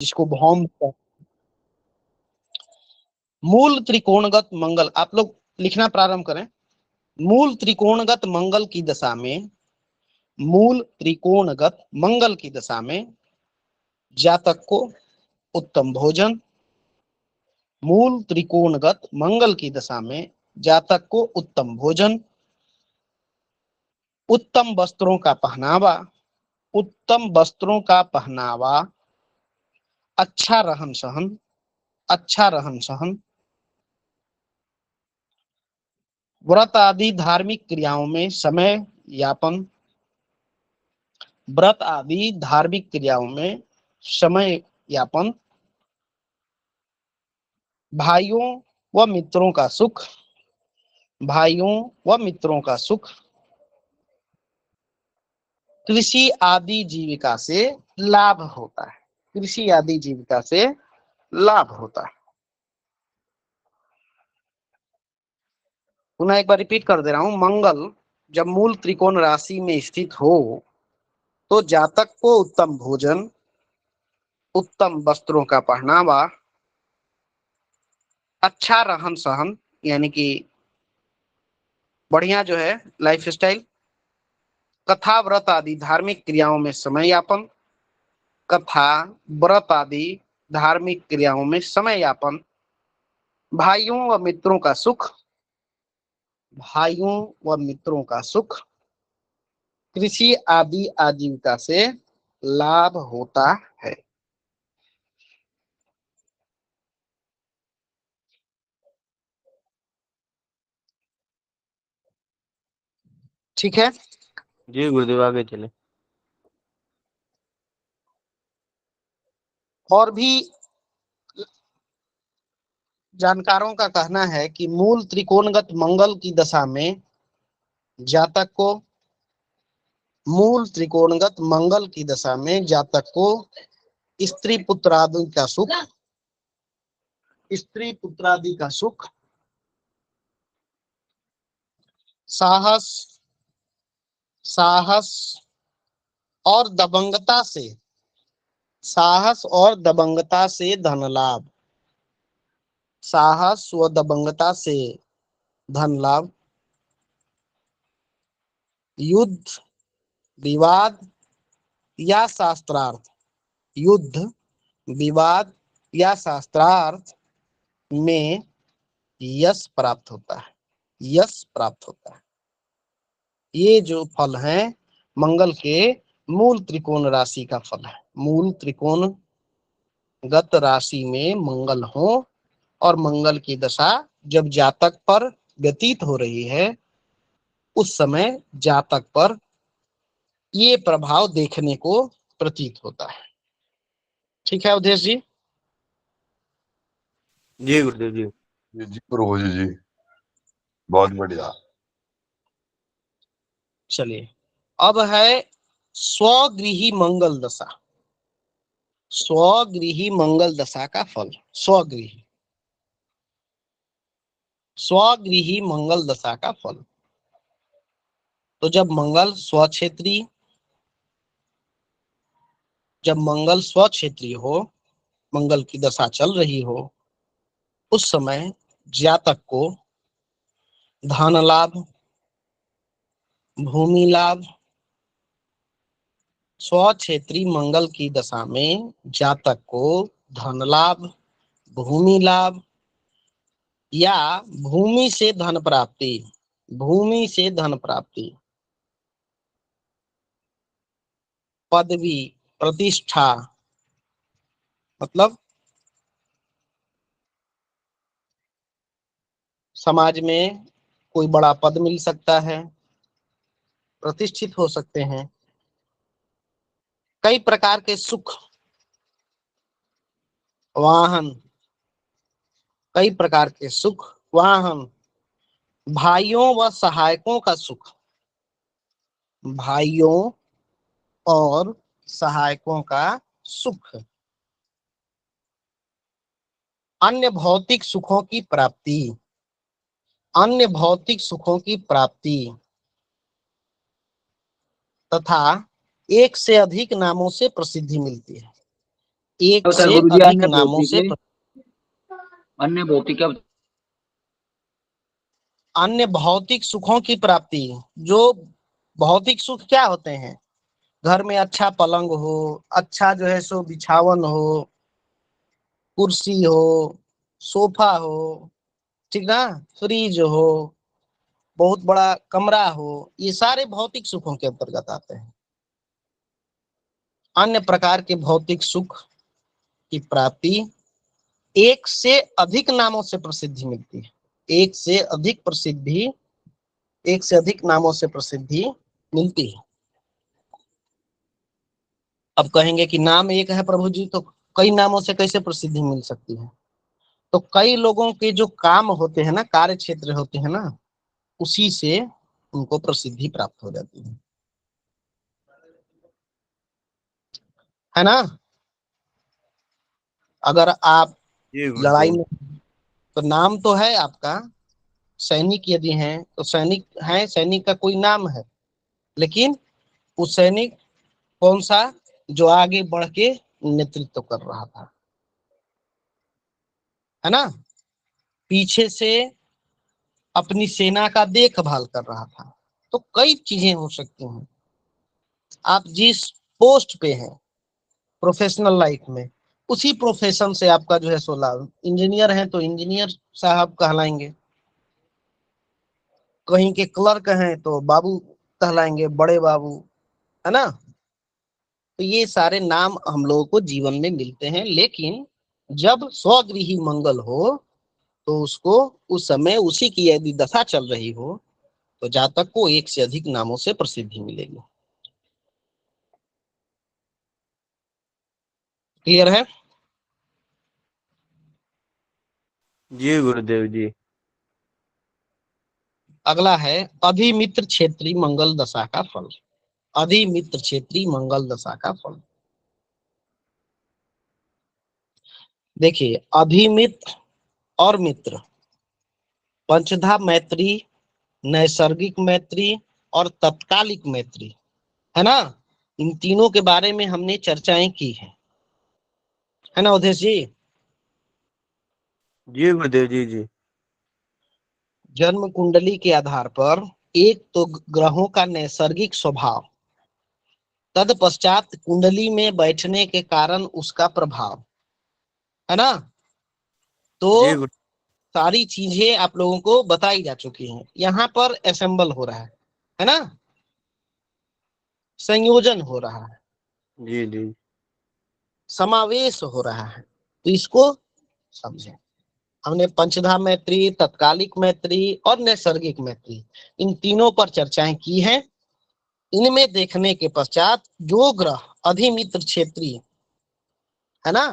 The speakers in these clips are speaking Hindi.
जिसको भौम, मूल त्रिकोणगत मंगल, आप लोग लिखना प्रारंभ करें। मूल त्रिकोणगत मंगल की दशा में, मूल त्रिकोणगत मंगल की दशा में जातक को उत्तम भोजन, मूल त्रिकोणगत मंगल की दशा में जातक को उत्तम भोजन, उत्तम वस्त्रों का पहनावा, उत्तम वस्त्रों का पहनावा, अच्छा रहन सहन, अच्छा रहन सहन, व्रत आदि धार्मिक क्रियाओं में समय यापन, व्रत आदि धार्मिक क्रियाओं में समय यापन, भाइयों व मित्रों का सुख, भाइयों व मित्रों का सुख, कृषि आदि जीविका से लाभ होता है, कृषि आदि जीविका से लाभ होता है। पुनः एक बार रिपीट कर दे रहा हूं, मंगल जब मूल त्रिकोण राशि में स्थित हो तो जातक को उत्तम भोजन, उत्तम वस्त्रों का पहनावा, अच्छा रहन सहन यानी कि बढ़िया जो है लाइफ स्टाइल, कथा व्रत आदि धार्मिक क्रियाओं में समय यापन, कथा व्रत आदि धार्मिक क्रियाओं में समय यापन, भाइयों व मित्रों का सुख, भाइयों व मित्रों का सुख, कृषि आदि आजीविका से लाभ होता है। ठीक है, जी गुरुदेव, आगे चले। और भी जानकारों का कहना है कि मूल त्रिकोणगत मंगल की दशा में जातक को, मूल त्रिकोणगत मंगल की दशा में जातक को स्त्री पुत्र आदि का सुख, स्त्री पुत्र आदि का सुख, साहस, साहस और दबंगता से, साहस और दबंगता से धन लाभ, साहस व दबंगता से धन लाभ, युद्ध विवाद या शास्त्रार्थ, युद्ध विवाद या शास्त्रार्थ में यश प्राप्त होता है, यश प्राप्त होता है। ये जो फल है मंगल के मूल त्रिकोण राशि का फल है। मूल त्रिकोण गत राशि में मंगल हो और मंगल की दशा जब जातक पर व्यतीत हो रही है उस समय जातक पर ये प्रभाव देखने को प्रतीत होता है। ठीक है अवधेश जी? जी गुरुदेव जी। जी प्रभु जी, बहुत बढ़िया। चलिए, अब है स्वगृही मंगल दशा, स्वगृही मंगल दशा का फल। स्वगृही, स्वगृही मंगल दशा का फल। तो जब मंगल स्वक्षेत्री, जब मंगल स्वक्षेत्री हो, मंगल की दशा चल रही हो, उस समय जातक को धन लाभ, भूमि लाभ, स्वक्षेत्री मंगल की दशा में जातक को धन लाभ, भूमि लाभ या भूमि से धन प्राप्ति, भूमि से धन प्राप्ति, पदवी, प्रतिष्ठा, मतलब समाज में कोई बड़ा पद मिल सकता है, प्रतिष्ठित हो सकते हैं, कई प्रकार के सुख, वाहन, कई प्रकार के सुख, वाहन, भाइयों व सहायकों का सुख, भाइयों और सहायकों का सुख, अन्य भौतिक सुखों की प्राप्ति, अन्य भौतिक सुखों की प्राप्ति तथा एक से अधिक नामों से प्रसिद्धि मिलती है। एक होता है से गुरु जी अधिक नामों से अन्य भौतिक क्या? अन्य भौतिक सुखों की प्राप्ति। जो भौतिक सुख क्या होते हैं? घर में अच्छा पलंग हो, अच्छा जो है सो बिछावन हो, कुर्सी हो, सोफा हो, ठीक ना, फ्रिज हो, बहुत बड़ा कमरा हो, ये सारे भौतिक सुखों के अंतर्गत आते हैं। अन्य प्रकार के भौतिक सुख की प्राप्ति एक से अधिक नामों से प्रसिद्धि मिलती है। एक से अधिक प्रसिद्धि, एक से अधिक नामों से प्रसिद्धि मिलती है। अब कहेंगे कि नाम एक है प्रभु जी, तो कई नामों से कैसे प्रसिद्धि मिल सकती है? तो कई लोगों के जो काम होते हैं ना, कार्य क्षेत्र होते हैं ना, उसी से उनको प्रसिद्धि प्राप्त हो जाती है ना। अगर आप जी लड़ाई गुरुदेव। में, तो नाम तो है आपका, सैनिक यदि हैं तो सैनिक हैं, सैनिक का कोई नाम है, लेकिन वो सैनिक कौन सा? जो आगे बढ़ के नेतृत्व कर रहा था, है ना, पीछे से अपनी सेना का देखभाल कर रहा था। तो कई चीजें हो सकती हैं। आप जिस पोस्ट पे हैं प्रोफेशनल लाइफ में, उसी प्रोफेशन से आपका जो है सो लाभ। इंजीनियर हैं तो इंजीनियर साहब कहलाएंगे, कहीं के क्लर्क हैं तो बाबू कहलाएंगे, बड़े बाबू, है ना। तो ये सारे नाम हम लोगों को जीवन में मिलते हैं, लेकिन जब स्वगृही मंगल हो तो उसको उस समय उसी की यदि दशा चल रही हो तो जातक को एक से अधिक नामों से प्रसिद्धि मिलेगी। क्लियर है? जी गुरुदेव जी। अगला है अधिमित्र क्षेत्री मंगल दशा का फल। अधिमित्र क्षेत्री मंगल दशा का फल देखिए, अधिमित्र और मित्र, पंचधा मैत्री, नैसर्गिक मैत्री और तत्कालिक मैत्री, है ना। इन तीनों के बारे में हमने चर्चाएं की है ना उदेश जी। जी गुरुदेव जी जी। जन्म कुंडली के आधार पर एक तो ग्रहों का नैसर्गिक स्वभाव, तत्पश्चात कुंडली में बैठने के कारण उसका प्रभाव, है ना। तो जी गुरु। सारी चीजें आप लोगों को बताई जा चुकी हैं, यहाँ पर असेंबल हो रहा है ना, संयोजन हो रहा है, जी जी। समावेश हो रहा है। तो इसको समझें। हमने पंचधा मैत्री, तत्कालिक मैत्री और नैसर्गिक मैत्री, इन तीनों पर चर्चाएं की हैं। इनमें देखने के पश्चात जो ग्रह अधिमित्र क्षेत्रीय है ना,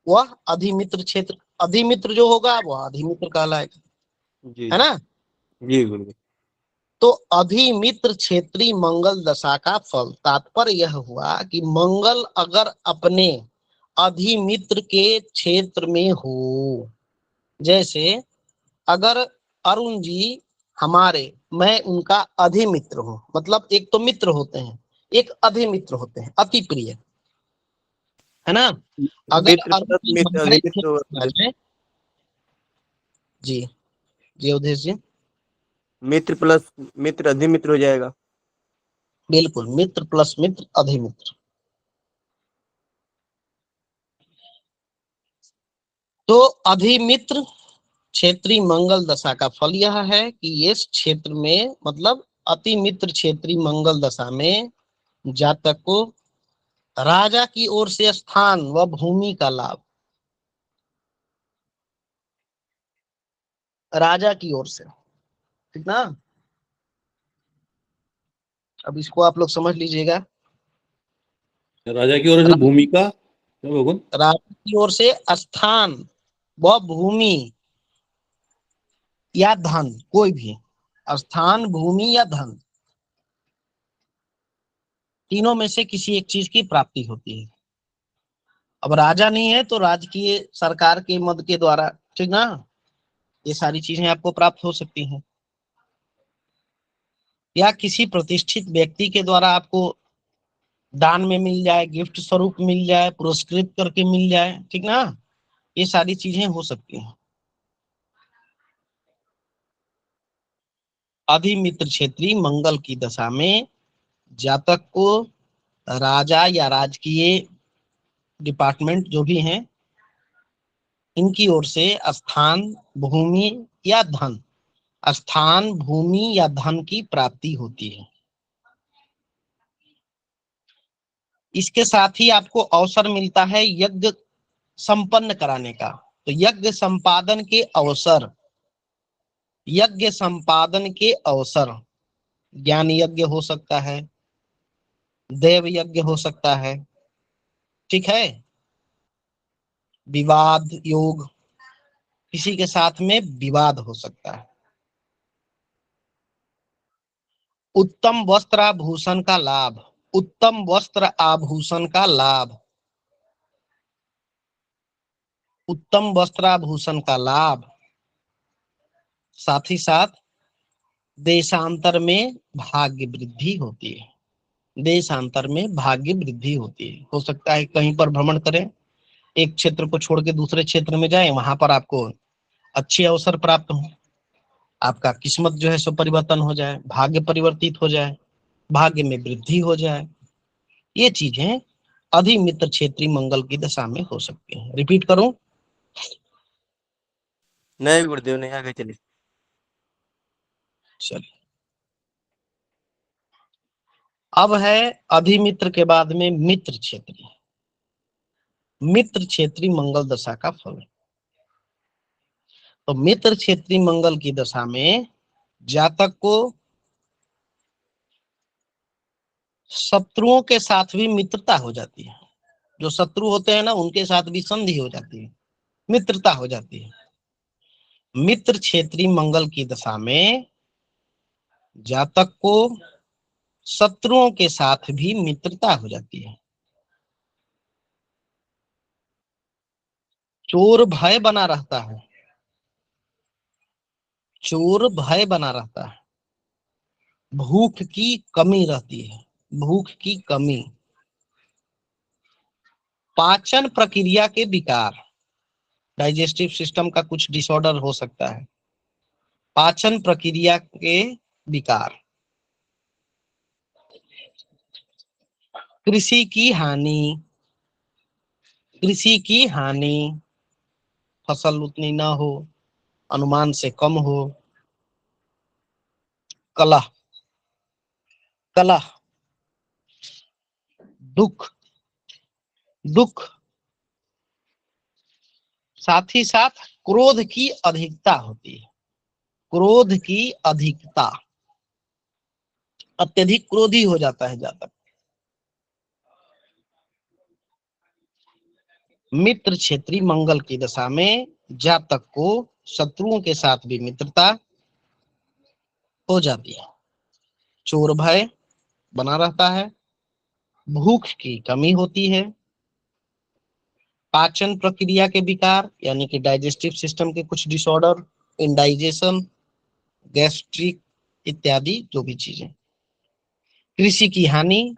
वह अधिमित्र क्षेत्र, अधिमित्र जो होगा वह अधिमित्र कहलाएगा, जी है जी। ना। जी गुरुदेव। तो अधिमित्र क्षेत्री मंगल दशा का फल, तात्पर्य यह हुआ कि मंगल अगर अपने अधिमित्र के क्षेत्र में हो, जैसे अगर अरुण जी हमारे, मैं उनका अधिमित्र हूं, मतलब एक तो मित्र होते हैं, एक अधिमित्र होते हैं, अति प्रिय, है ना। अगर मित्र अरुण प्लस जी मित्र हमारे अधिमित्र होगा क्षेत्र में आ गुरुदेव। जाए, जी जी उदेश जी, मित्र प्लस मित्र अधिमित्र हो जाएगा। बिल्कुल, मित्र प्लस मित्र अधिमित्र। तो अधिमित्र क्षेत्रीय मंगल दशा का फल यह है कि इस क्षेत्र में, मतलब अति मित्र क्षेत्रीय मंगल दशा में जातक को राजा की ओर से स्थान व भूमि का लाभ, राजा की ओर से, ठीक ना। अब इसको आप लोग समझ लीजिएगा। राजा की ओर से भूमिका क्या भगवान? राजा की ओर से स्थान व भूमि या धन, कोई भी स्थान, भूमि या धन, तीनों में से किसी एक चीज की प्राप्ति होती है। अब राजा नहीं है तो राजकीय सरकार के मद के द्वारा, ठीक ना, ये सारी चीजें आपको प्राप्त हो सकती हैं, या किसी प्रतिष्ठित व्यक्ति के द्वारा आपको दान में मिल जाए, गिफ्ट स्वरूप मिल जाए, पुरस्कृत करके मिल जाए, ठीक ना, ये सारी चीजें हो सकती हैं। अधिमित्र क्षेत्री मंगल की दशा में जातक को राजा या राजकीय डिपार्टमेंट जो भी हैं इनकी ओर से स्थान, भूमि या धन, स्थान, भूमि या धन की प्राप्ति होती है। इसके साथ ही आपको अवसर मिलता है यज्ञ संपन्न कराने का। तो यज्ञ संपादन के अवसर, यज्ञ संपादन के अवसर, ज्ञान यज्ञ हो सकता है, देव यज्ञ हो सकता है, ठीक है, विवाद योग, किसी के साथ में विवाद हो सकता है। उत्तम वस्त्र आभूषण का लाभ, उत्तम वस्त्र आभूषण का लाभ, उत्तम वस्त्राभूषण का लाभ, साथ ही साथ देशांतर में भाग्य वृद्धि होती है। देशांतर में भाग्य वृद्धि होती है। हो सकता है कहीं पर भ्रमण करें, एक क्षेत्र को छोड़ के दूसरे क्षेत्र में जाएं, वहां पर आपको अच्छे अवसर प्राप्त हो, आपका किस्मत जो है सो परिवर्तन हो जाए, भाग्य परिवर्तित हो जाए, भाग्य में वृद्धि हो जाए। ये चीजें अधिमित्र क्षेत्री मंगल की दशा में हो सकती हैं। रिपीट करूं? नहीं गुरुदेव, नहीं, आगे चलिए। चलिए, अब है अधिमित्र के बाद में मित्र क्षेत्री। मित्र क्षेत्री मंगल दशा का फल। तो मित्र क्षेत्री मंगल की दशा में जातक को शत्रुओं के साथ भी मित्रता हो जाती है। जो शत्रु होते हैं ना, उनके साथ भी संधि हो जाती है, मित्रता हो जाती है। मित्र क्षेत्री मंगल की दशा में जातक को शत्रुओं के साथ भी मित्रता हो जाती है। चोर भय बना रहता है, चोर भय बना रहता है। भूख की कमी रहती है, भूख की कमी। पाचन प्रक्रिया के विकार, डाइजेस्टिव सिस्टम का कुछ डिसऑर्डर हो सकता है, पाचन प्रक्रिया के विकार। कृषि की हानि, कृषि की हानि, फसल उतनी ना हो, अनुमान से कम हो। कलह, कलह, दुख, दुख, साथ ही साथ क्रोध की अधिकता होती है, क्रोध की अधिकता, अत्यधिक क्रोधी हो जाता है जातक। मित्र क्षेत्री मंगल की दशा में जातक को शत्रुओं के साथ भी मित्रता हो जाती है, चोर भय बना रहता है, भूख की कमी होती है, पाचन प्रक्रिया के विकार यानी कि डाइजेस्टिव सिस्टम के कुछ डिसऑर्डर, इंडाइजेशन, गैस्ट्रिक इत्यादि जो भी चीजें। कृषि की हानि,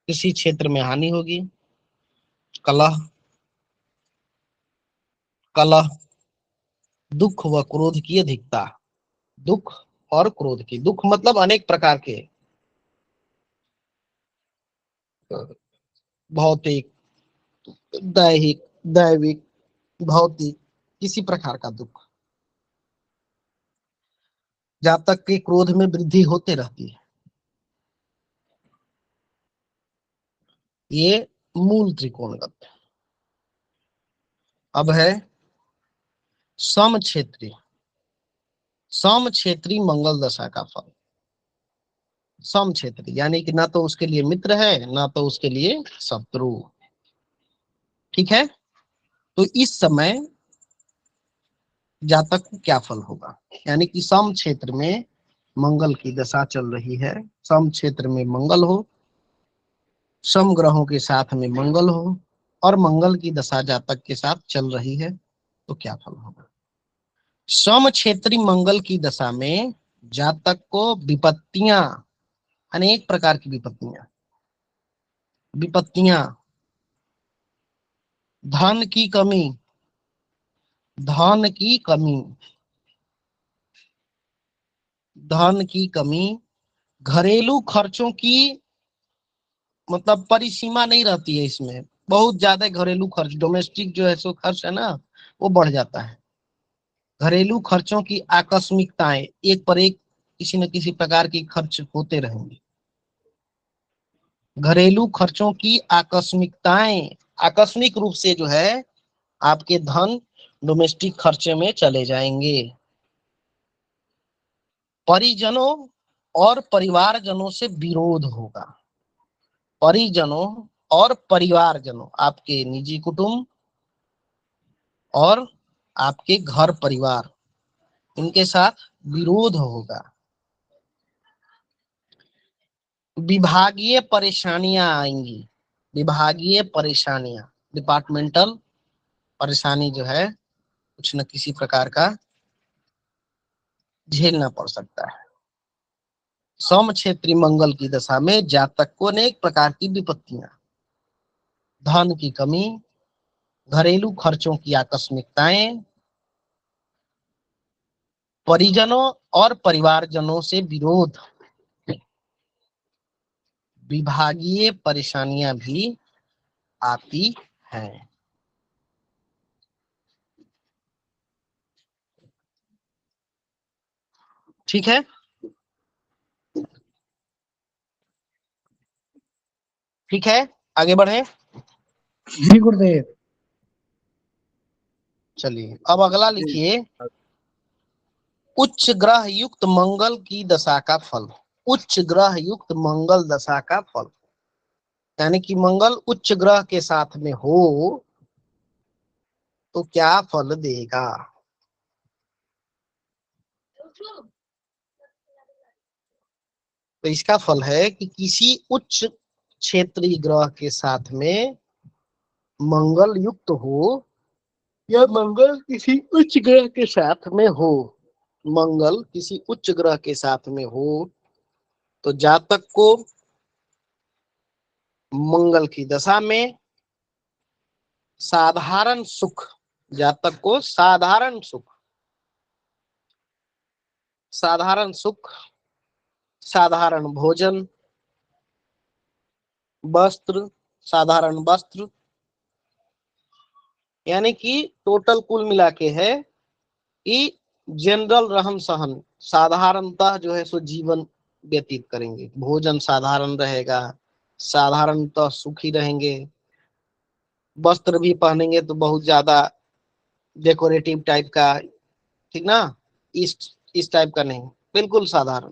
कृषि क्षेत्र में हानि होगी। कलह, कलह, दुख व क्रोध की अधिकता, दुख और क्रोध की, दुख मतलब अनेक प्रकार के, भौतिक, दैहिक, दैविक, भौतिक, किसी प्रकार का दुख। जातक के क्रोध में वृद्धि होते रहती है। ये मूल त्रिकोणगत। अब है सम क्षेत्री, सम क्षेत्री मंगल दशा का फल। सम क्षेत्री यानी कि ना तो उसके लिए मित्र है ना तो उसके लिए शत्रु, ठीक है। तो इस समय जातक को क्या फल होगा, यानी कि सम क्षेत्र में मंगल की दशा चल रही है, सम क्षेत्र में मंगल हो, सम ग्रहों के साथ में मंगल हो और मंगल की दशा जातक के साथ चल रही है, तो क्या फल होगा। सम क्षेत्री मंगल की दशा में जातक को विपत्तियां अनेक प्रकार की विपत्तियां, विपत्तियां, धन की कमी, धन की कमी, धन की कमी, घरेलू खर्चों की मतलब परिसीमा नहीं रहती है इसमें, बहुत ज्यादा घरेलू खर्च, डोमेस्टिक जो है सो खर्च है ना, वो बढ़ जाता है। घरेलू खर्चों की आकस्मिकताएं, एक पर एक किसी न किसी प्रकार की खर्च होते रहेंगे। घरेलू खर्चों की आकस्मिकताएं, आकस्मिक रूप से जो है आपके धन डोमेस्टिक खर्चे में चले जाएंगे। परिजनों और परिवारजनों से विरोध होगा। परिजनों और परिवारजनों, आपके निजी कुटुंब और आपके घर परिवार, इनके साथ विरोध होगा। विभागीय परेशानियां आएंगी, विभागीय परेशानियां, डिपार्टमेंटल परेशानी जो है कुछ न किसी प्रकार का झेलना पड़ सकता है। सम क्षेत्रीय मंगल की दशा में जातक को अनेक प्रकार की विपत्तियां, धन की कमी, घरेलू खर्चों की आकस्मिकताएं, परिजनों और परिवारजनों से विरोध, विभागीय परेशानियां भी आती हैं। ठीक है, ठीक है, आगे बढ़े। जी गुरुदेव। चलिए अब अगला लिखिए, उच्च ग्रह युक्त मंगल की दशा का फल। उच्च ग्रह युक्त मंगल दशा का फल, यानी कि मंगल उच्च ग्रह के साथ में हो तो क्या फल देगा। तो इसका फल है कि किसी उच्च क्षेत्रीय ग्रह के साथ में मंगल युक्त हो, या मंगल किसी उच्च ग्रह के साथ में हो, मंगल किसी उच्च ग्रह के साथ में हो तो जातक को मंगल की दशा में साधारण सुख, जातक को साधारण सुख, साधारण सुख, साधारण भोजन, वस्त्र, साधारण वस्त्र, यानी कि टोटल कुल मिला के है कि जनरल रहन सहन, साधारणतः जो है सो जीवन व्यतीत करेंगे। भोजन साधारण रहेगा, साधारणतः सुखी रहेंगे, वस्त्र भी पहनेंगे तो बहुत ज्यादा डेकोरेटिव टाइप का, ठीक ना, इस टाइप का नहीं, बिल्कुल साधारण।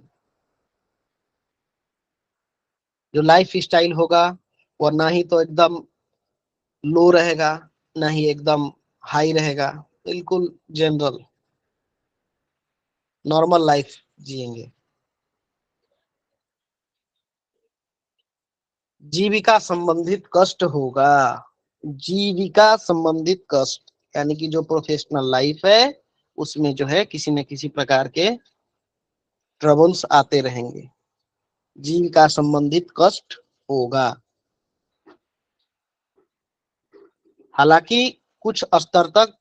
जो लाइफ स्टाइल होगा वो ना ही तो एकदम लो रहेगा, ना ही एकदम हाई रहेगा, बिल्कुल जनरल नॉर्मल लाइफ जिएंगे। जीविका संबंधित कष्ट होगा, जीविका संबंधित कष्ट, यानी कि जो प्रोफेशनल लाइफ है उसमें जो है किसी न किसी प्रकार के ट्रबल्स आते रहेंगे, जीविका संबंधित कष्ट होगा। हालांकि कुछ स्तर तक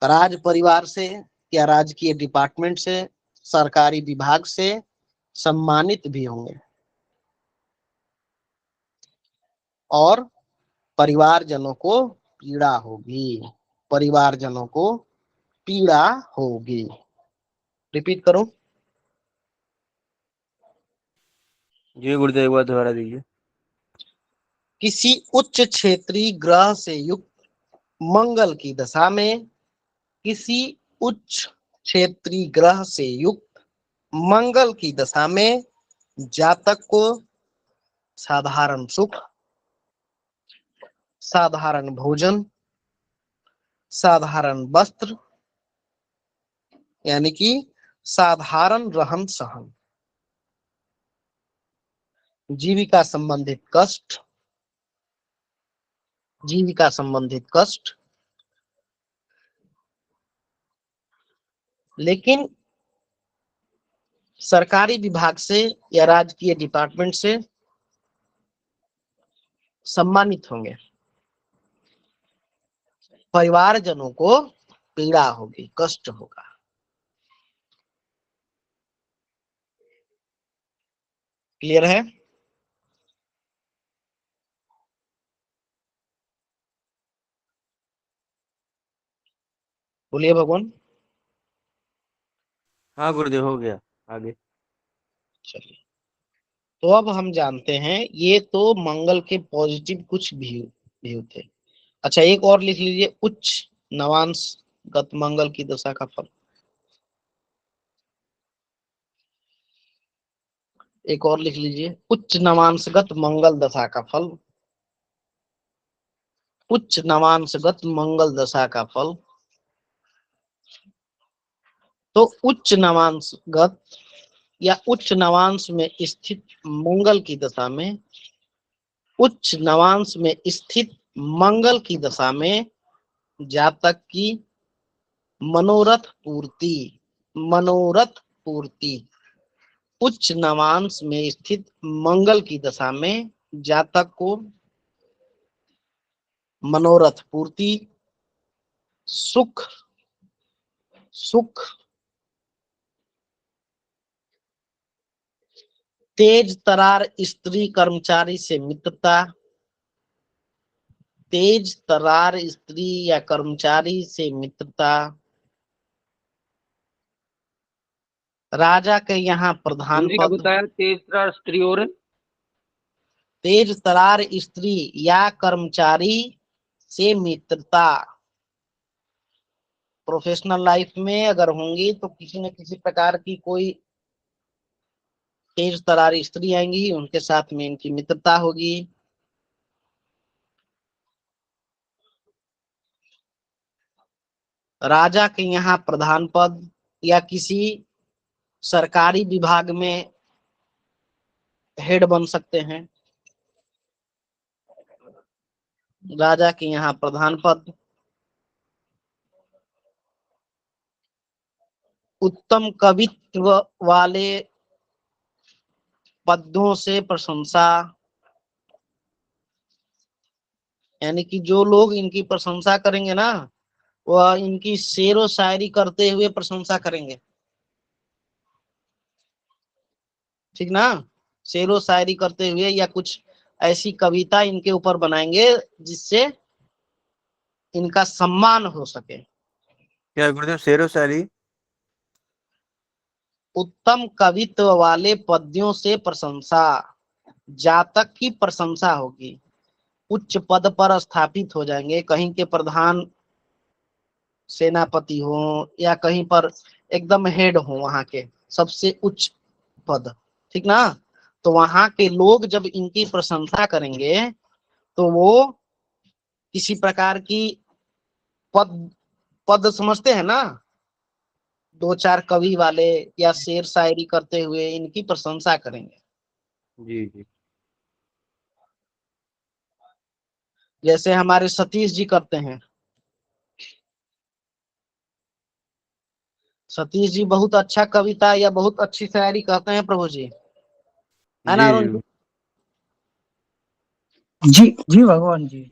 राज परिवार से या राजकीय डिपार्टमेंट से, सरकारी विभाग से सम्मानित भी होंगे, और परिवारजनों को पीड़ा होगी, परिवारजनों को पीड़ा होगी। रिपीट करूं, जी गुरुदेव एक बार दोहरा दीजिए। किसी उच्च क्षेत्रीय ग्रह से युक्त मंगल की दशा में, किसी उच्च क्षेत्रीय ग्रह से युक्त मंगल की दशा में जातक को साधारण सुख, साधारण भोजन, साधारण वस्त्र, यानी कि साधारण रहन सहन, जीविका संबंधित कष्ट, जीविका संबंधित कष्ट, लेकिन सरकारी विभाग से या राजकीय डिपार्टमेंट से सम्मानित होंगे। परिवारजनों को पीड़ा होगी, कष्ट होगा। क्लियर है? बोलिए भगवान। हाँ गुरुदेव, हो गया। आगे। चलिए, तो अब हम जानते हैं, ये तो मंगल के पॉजिटिव कुछ व्यू थे। अच्छा, एक और लिख लीजिए, उच्च नवांश गत मंगल की दशा का फल। एक और लिख लीजिए, उच्च नवांशगत मंगल दशा का फल। उच्च नवांशगत मंगल दशा का फल। तो उच्च नवांशगत या उच्च नवांश में स्थित मंगल की दशा में, उच्च नवांश में स्थित मंगल की दशा में जातक की मनोरथ पूर्ति, मनोरथ पूर्ति। उच्च नवांश में स्थित मंगल की दशा में जातक को मनोरथ पूर्ति, सुख सुख, तेज तरार स्त्री कर्मचारी से मित्रता, तेज तरार स्त्री या कर्मचारी से मित्रता, राजा के यहाँ प्रधान गुरुजी क्या पद। बताया? तेज स्त्री और तेज तरार स्त्री या कर्मचारी से मित्रता। प्रोफेशनल लाइफ में अगर होंगी तो किसी न किसी प्रकार की कोई तेज तरार स्त्री आएंगी, उनके साथ में इनकी मित्रता होगी। राजा के यहाँ प्रधान पद या किसी सरकारी विभाग में हेड बन सकते हैं। राजा के यहाँ प्रधान पद। उत्तम कवित्व वाले पदों से प्रशंसा, यानी कि जो लोग इनकी प्रशंसा करेंगे ना, वह इनकी शेरो शायरी करते हुए प्रशंसा करेंगे। ठीक ना? शेरो शायरी करते हुए या कुछ ऐसी कविता इनके ऊपर बनाएंगे जिससे इनका सम्मान हो सके। क्या गुरुदेव, शेरो शायरी? उत्तम कवित्व वाले पद्यों से प्रशंसा, जातक की प्रशंसा होगी। उच्च पद पर स्थापित हो जाएंगे, कहीं के प्रधान सेनापति हो या कहीं पर एकदम हेड हो, वहां के सबसे उच्च पद। ठीक ना? तो वहां के लोग जब इनकी प्रशंसा करेंगे तो वो किसी प्रकार की पद पद समझते हैं ना, दो चार कवि वाले या शेर शायरी करते हुए इनकी प्रशंसा करेंगे। जी जी। जैसे हमारे सतीश जी करते हैं। सतीश जी बहुत अच्छा कविता या बहुत अच्छी शायरी कहते हैं प्रभु जी, है ना जी अरुण जी? जी। जी जी भगवान जी।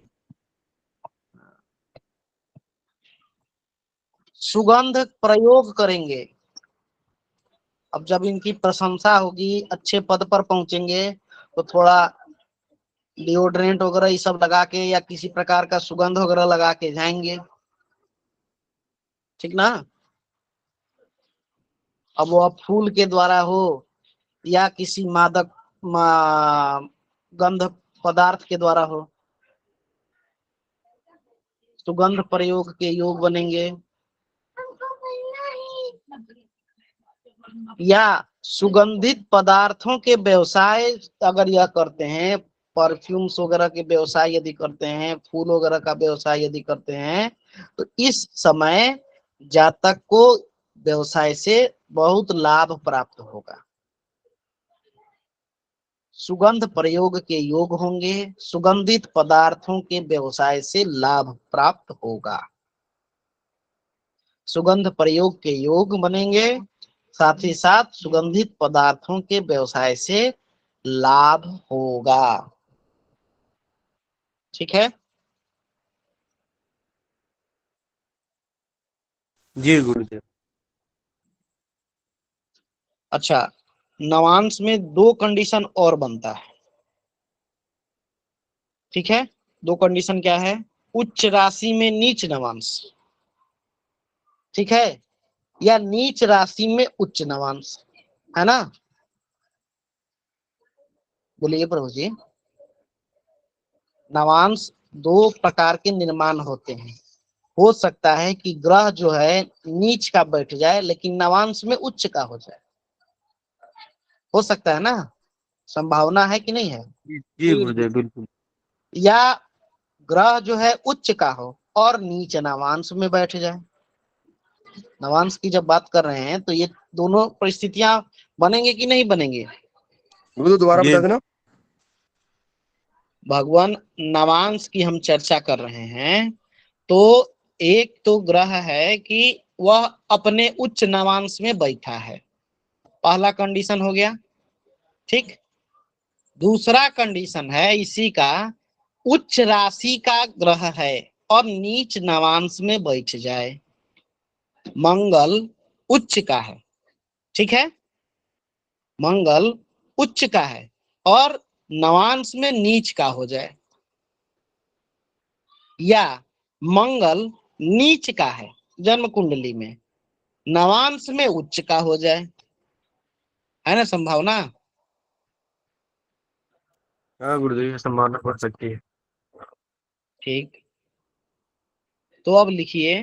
सुगंध प्रयोग करेंगे। अब जब इनकी प्रशंसा होगी, अच्छे पद पर पहुंचेंगे, तो थोड़ा डिओड्रेंट वगैरह ये सब लगा के या किसी प्रकार का सुगंध वगैरह लगा के जाएंगे। ठीक ना? अब वो फूल के द्वारा हो या किसी मादक गंध पदार्थ के द्वारा हो, सुगंध प्रयोग के योग बनेंगे। या सुगंधित पदार्थों के व्यवसाय अगर यह करते हैं, परफ्यूम्स वगैरह के व्यवसाय यदि करते हैं, फूल वगैरह का व्यवसाय यदि करते हैं, तो इस समय जातक को व्यवसाय से बहुत लाभ प्राप्त होगा। सुगंध प्रयोग के योग होंगे, सुगंधित पदार्थों के व्यवसाय से लाभ प्राप्त होगा। सुगंध प्रयोग के योग बनेंगे, साथ ही साथ सुगंधित पदार्थों के व्यवसाय से लाभ होगा। ठीक है। जी गुरुदेव। अच्छा, नवांश में दो कंडीशन और बनता है। ठीक है, दो कंडीशन क्या है? उच्च राशि में नीच नवांश, ठीक है, या नीच राशि में उच्च नवांश, है ना? बोलिए प्रभु जी। नवांश दो प्रकार के निर्माण होते हैं। हो सकता है कि ग्रह जो है नीच का बैठ जाए लेकिन नवांश में उच्च का हो जाए। हो सकता है ना? संभावना है कि नहीं है? जी गुरुदेव बिल्कुल। या ग्रह जो है उच्च का हो और नीच नवांश में बैठ जाए। नवांश की जब बात कर रहे हैं तो ये दोनों परिस्थितियां बनेंगे कि नहीं बनेंगे? गुरुदेव दोबारा जी बता देना। भगवान, नवांश की हम चर्चा कर रहे हैं तो एक तो ग्रह है कि वह अपने उच्च नवांश में बैठा है, पहला कंडीशन हो गया। ठीक। दूसरा कंडीशन है इसी का, उच्च राशि का ग्रह है और नीच नवांश में बैठ जाए। मंगल उच्च का है, ठीक है, मंगल उच्च का है और नवांश में नीच का हो जाए, या मंगल नीच का है जन्म कुंडली में, नवांश में उच्च का हो जाए, है ना संभावना? हाँ गुरुदेव, ये संभावना बढ़ सकती है। ठीक। तो अब लिखिए,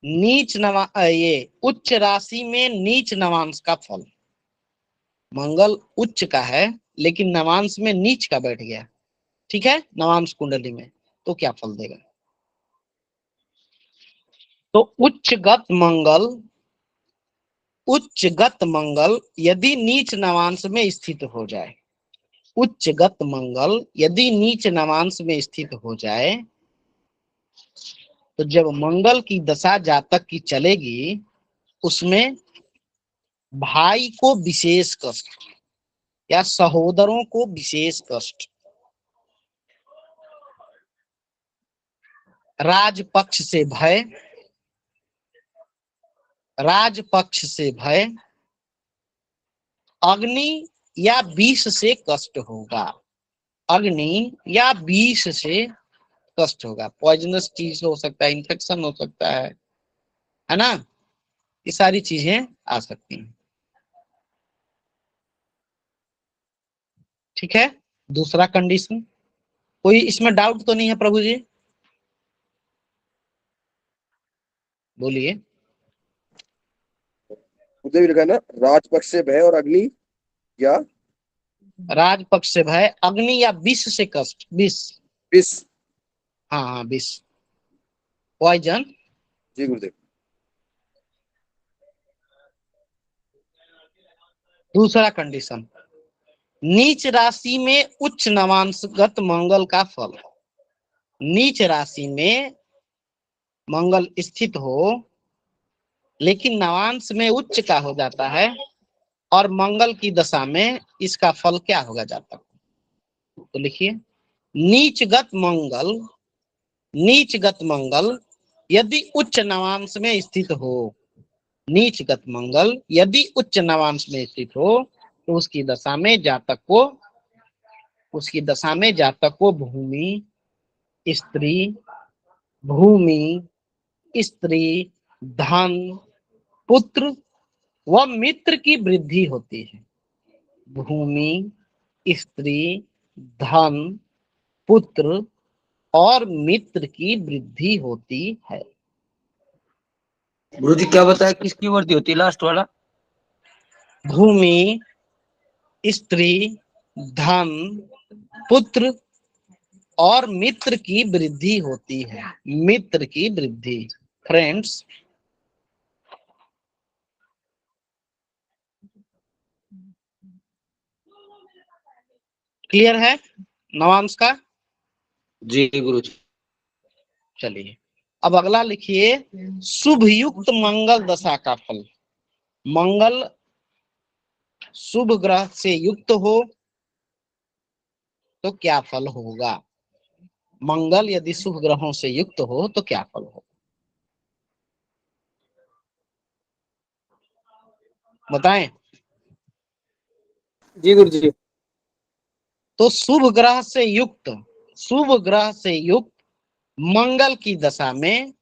ये उच्च राशि में नीच नवांश का फल। मंगल उच्च का है लेकिन नवांश में नीच का बैठ गया, ठीक है, नवांश कुंडली में, तो क्या फल देगा? तो उच्चगत मंगल यदि नीच नवांश में स्थित हो जाए, उच्चगत मंगल यदि नीच नवांश में स्थित हो जाए, तो जब मंगल की दशा जातक की चलेगी उसमें भाई को विशेष कष्ट या सहोदरों को विशेष कष्ट, राजपक्ष से भय, राजपक्ष से भय, अग्नि या विष से कष्ट होगा, अग्नि या विष से कष्ट होगा। पॉइजनस चीज हो सकता है, इन्फेक्शन हो सकता है ना? ये सारी चीजें आ सकती हैं। ठीक है। दूसरा कंडीशन, कोई इसमें डाउट तो नहीं है प्रभु जी? बोलिए। गुरुदेव लिखा है ना, राजपक्ष से भय और अग्नि या राजपक्ष से भय, अग्नि या विष से कष्ट, विष, विष। हाँ हाँ विष, पॉइजन। जी गुरुदेव। दूसरा कंडीशन, नीच राशि में उच्च नवांशगत मंगल का फल। नीच राशि में मंगल स्थित हो लेकिन नवांश में उच्च का हो जाता है और मंगल की दशा में इसका फल क्या होगा जातक? तो लिखिए, नीचगत मंगल, नीचगत मंगल यदि उच्च नवांश में स्थित हो, नीचगत मंगल यदि उच्च नवांश में स्थित हो तो उसकी दशा में जातक को भूमि, स्त्री, भूमि, स्त्री, धन, पुत्र व मित्र की वृद्धि होती है। भूमि, स्त्री, धन, पुत्र और मित्र की वृद्धि होती है। गुरु जी क्या बताया, किसकी वृद्धि होती है लास्ट वाला? भूमि, स्त्री, धन, पुत्र और मित्र की वृद्धि होती है। मित्र की वृद्धि, फ्रेंड्स। क्लियर है नवांश का? जी गुरु जी। चलिए अब अगला लिखिए, शुभ युक्त मंगल दशा का फल। मंगल शुभ ग्रह से युक्त हो तो क्या फल होगा? मंगल यदि शुभ ग्रहों से युक्त हो तो क्या फल हो? बताएं। जी गुरुजी। तो शुभ ग्रह से युक्त मंगल की दशा में,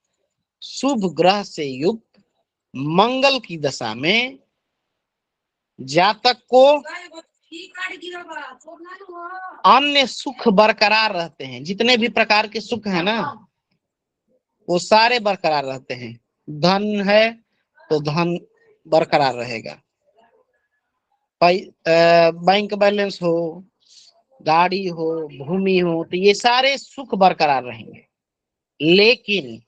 शुभ ग्रह से युक्त मंगल की दशा में जातक को अन्य सुख बरकरार रहते हैं। जितने भी प्रकार के सुख है ना, वो सारे बरकरार रहते हैं। धन है तो धन बरकरार रहेगा, बैंक बैलेंस हो, गाड़ी हो, भूमि हो, तो ये सारे सुख बरकरार रहेंगे। लेकिन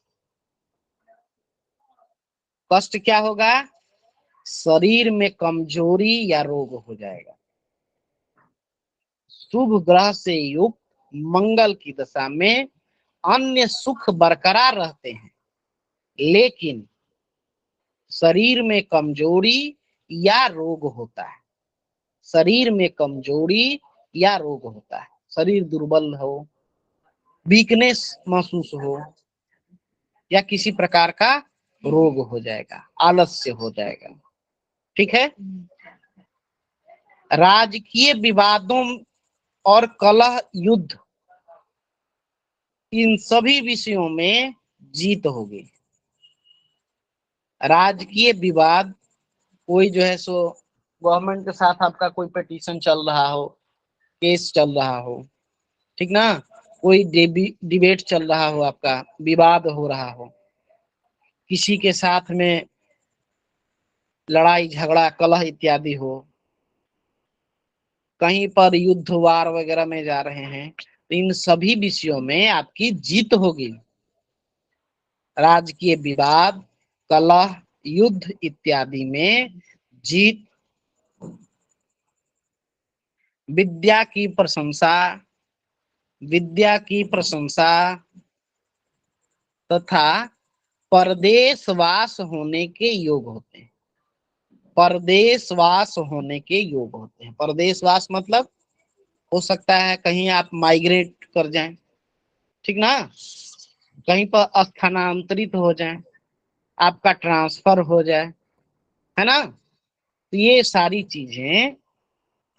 कष्ट क्या होगा? शरीर में कमजोरी या रोग हो जाएगा। शुभ ग्रह से युक्त मंगल की दशा में अन्य सुख बरकरार रहते हैं, लेकिन शरीर में कमजोरी या रोग होता है। शरीर में कमजोरी या रोग होता है। शरीर दुर्बल हो, वीकनेस महसूस हो, या किसी प्रकार का रोग हो जाएगा, आलस्य हो जाएगा। ठीक है। राजकीय विवादों और कलह, युद्ध, इन सभी विषयों में जीत होगी। राजकीय विवाद, कोई जो है सो गवर्नमेंट के साथ आपका कोई पिटीशन चल रहा हो, केस चल रहा हो, ठीक ना, कोई डिबेट चल रहा हो, आपका विवाद हो रहा हो, किसी के साथ में लड़ाई झगड़ा कलह इत्यादि हो, कहीं पर युद्ध वार वगैरह में जा रहे हैं, तो इन सभी विषयों में आपकी जीत होगी। राजकीय विवाद, कलह, युद्ध इत्यादि में जीत। विद्या की प्रशंसा तथा परदेशवास होने के योग होते हैं। परदेशवास होने के योग होते हैं। परदेशवास मतलब हो सकता है कहीं आप माइग्रेट कर जाएं, ठीक ना, कहीं पर स्थानांतरित हो जाएं, आपका ट्रांसफर हो जाए, है ना। तो ये सारी चीजें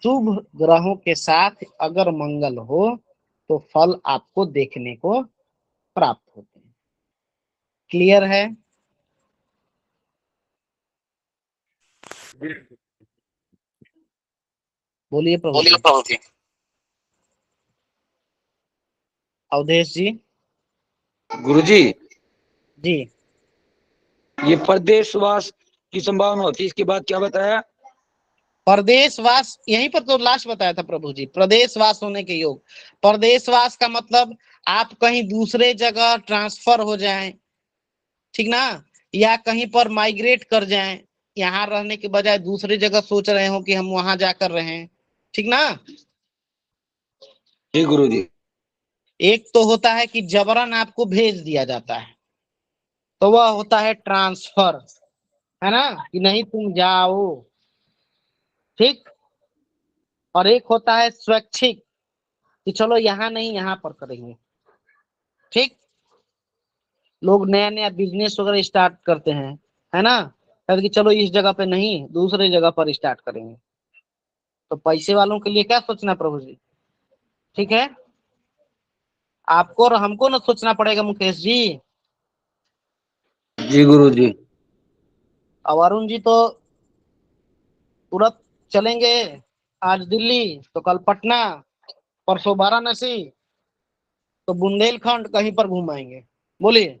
शुभ ग्रहों के साथ अगर मंगल हो तो फल आपको देखने को प्राप्त होते हैं। क्लियर है? बोलिए प्रभु जी। अवधेश जी। गुरुजी, जी, ये परदेशवास की संभावना होती है, इसके बाद क्या बताया? परदेशवास यहीं पर तो लास्ट बताया था प्रभु जी, प्रदेशवास होने के योग। परदेशवास का मतलब आप कहीं दूसरे जगह ट्रांसफर हो जाएं, ठीक ना, या कहीं पर माइग्रेट कर जाएं, यहाँ रहने के बजाय दूसरी जगह सोच रहे हो कि हम वहां जाकर रहें, ठीक ना। जी गुरुजी। एक तो होता है कि जबरन आपको भेज दिया जाता है, तो वह होता है ट्रांसफर, है ना, कि नहीं तुम जाओ, ठीक। और एक होता है स्वैच्छिक, कि चलो यहाँ नहीं यहाँ पर करेंगे, ठीक। लोग नया नया बिजनेस वगैरह स्टार्ट करते हैं, है ना, कहते कि चलो इस जगह पे नहीं दूसरे जगह पर स्टार्ट करेंगे। तो पैसे वालों के लिए क्या सोचना प्रभु जी, ठीक है। आपको और हमको ना सोचना पड़ेगा मुकेश जी। जी गुरुजी। अब अरुण जी तो तुरंत चलेंगे, आज दिल्ली तो कल पटना, परसों वाराणसी, तो बुंदेलखंड कहीं पर घूम आएंगे। बोलिए।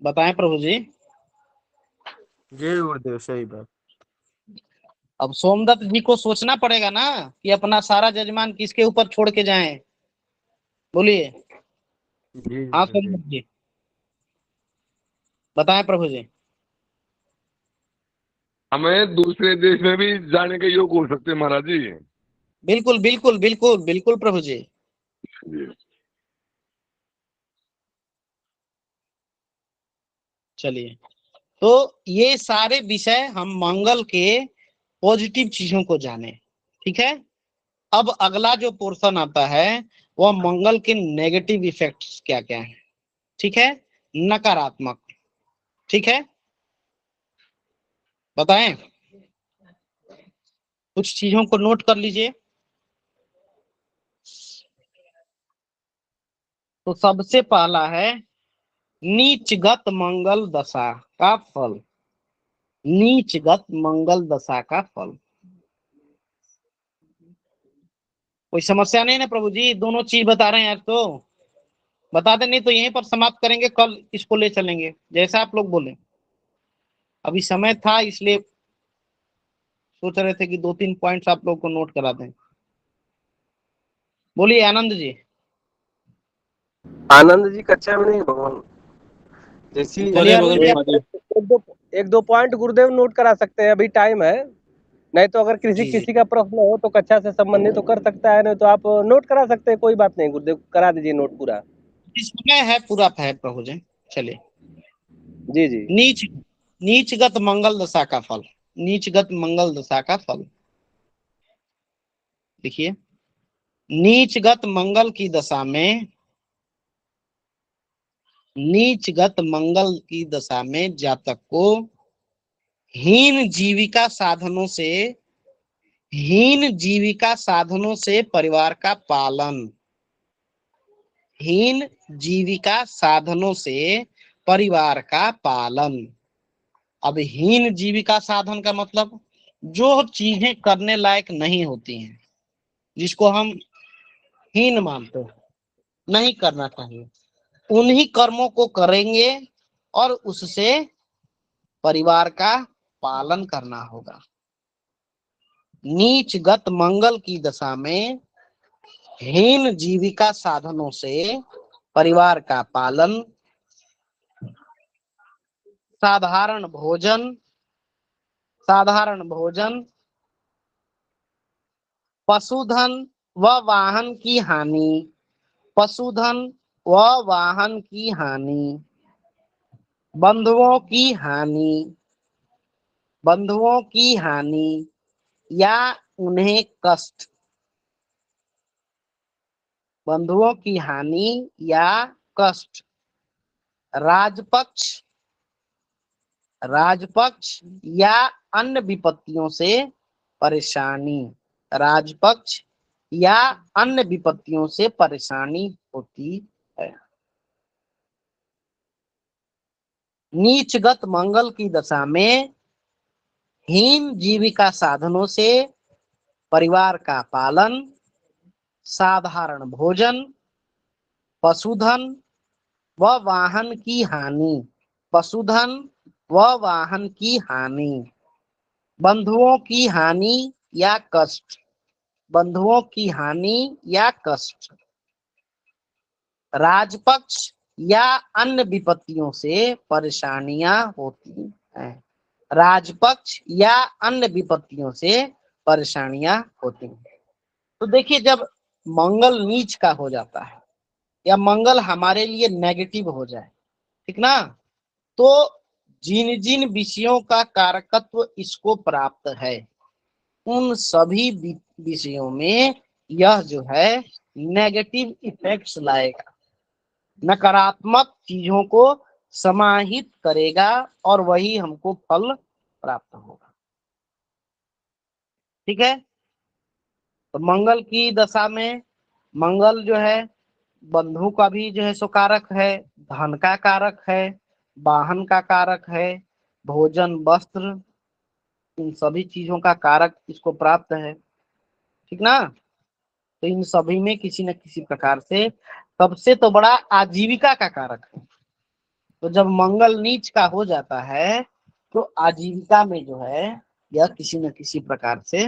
बताएं प्रभु जी। जय गुरुदेव, सही बात। अब सोमदत्त जी को सोचना पड़ेगा ना कि अपना सारा जजमान किसके ऊपर छोड़ के जाएं। बोलिए। जी हाँ गुरुदेव। सोमदत्त जी, बताएं प्रभु जी। हमें दूसरे देश में भी जाने के योग हो सकते हैं महाराज जी। बिल्कुल बिल्कुल बिल्कुल बिल्कुल प्रभु जी। जी। चलिए, तो ये सारे विषय हम मंगल के पॉजिटिव चीजों को जाने। ठीक है, अब अगला जो पोर्शन आता है वह मंगल के नेगेटिव इफेक्ट्स क्या क्या है। ठीक है, नकारात्मक। ठीक है, बताएं, कुछ चीजों को नोट कर लीजिए। तो सबसे पहला है नीचगत मंगल दशा का फल। नीचगत मंगल दशा का फल, कोई समस्या नहीं ना प्रभु जी? दोनों चीज बता रहे हैं आज, तो बता दें, नहीं तो यहीं पर समाप्त करेंगे, कल इसको ले चलेंगे, जैसा आप लोग बोले। अभी समय था इसलिए सोच रहे थे कि 2-3 पॉइंट्स आप लोग को नोट करा दें। बोलिए आनंद जी। आनंद जी कक्षा में नहीं भगवान जैसी ऊपर है बगल में चलिए महादेव। एक दो पॉइंट गुरुदेव नोट करा सकते हैं, अभी टाइम है। नहीं तो अगर किसी जी जी, किसी का प्रश्न हो तो कक्षा से संबंधित तो कर सकता है, नहीं तो आप नोट करा सकते हैं, कोई बात नहीं गुरुदेव, करा दीजिए नोट पूरा। समय है, पूरा है प्रभु जी। चलिए, जी जी। नीचगत मंगल दशा का फल। नीचगत मंगल दशा का फल देखिए, नीचगत मंगल की दशा में, नीचगत मंगल की दशा में जातक को हीन जीविका साधनों से, हीन जीविका साधनों से परिवार का पालन, हीन जीविका साधनों से परिवार का पालन। अब हीन जीविका साधन का मतलब जो चीजें करने लायक नहीं होती हैं, जिसको हम हीन मानते हैं, नहीं करना चाहिए, उन्हीं कर्मों को करेंगे और उससे परिवार का पालन करना होगा। नीचगत मंगल की दशा में हीन जीविका साधनों से परिवार का पालन, साधारण भोजन, साधारण भोजन, पशुधन व वाहन की हानि, पशुधन व वाहन की हानि, बंधुओं की हानि, बंधुओं की हानि या उन्हें कष्ट, बंधुओं की हानि या कष्ट, राजपक्ष, राजपक्ष या अन्य विपत्तियों से परेशानी, राजपक्ष या अन्य विपत्तियों से परेशानी होती है। नीचगत मंगल की दशा में हीन जीविका साधनों से परिवार का पालन, साधारण भोजन, पशुधन व वाहन की हानि, पशुधन व वाहन की हानि, बंधुओं की हानि या कष्ट, बंधुओं की हानि या कष्ट, राजपक्ष या अन्य विपत्तियों से परेशानियां होती हैं, राजपक्ष या अन्य विपत्तियों से परेशानियां होती हैं। तो देखिए, जब मंगल नीच का हो जाता है या मंगल हमारे लिए नेगेटिव हो जाए, ठीक ना, तो जिन जिन विषयों का कारकत्व इसको प्राप्त है उन सभी विषयों में यह जो है नेगेटिव इफेक्ट्स लाएगा, नकारात्मक चीजों को समाहित करेगा और वही हमको फल प्राप्त होगा। ठीक है, तो मंगल की दशा में मंगल जो है बंधु का भी जो है सो कारक है, धन का कारक है, वाहन का कारक है, भोजन वस्त्र, इन सभी चीजों का कारक इसको प्राप्त है। ठीक ना, तो इन सभी में किसी न किसी प्रकार से सबसे तो बड़ा आजीविका का कारक है। तो जब मंगल नीच का हो जाता है तो आजीविका में जो है यह किसी न किसी प्रकार से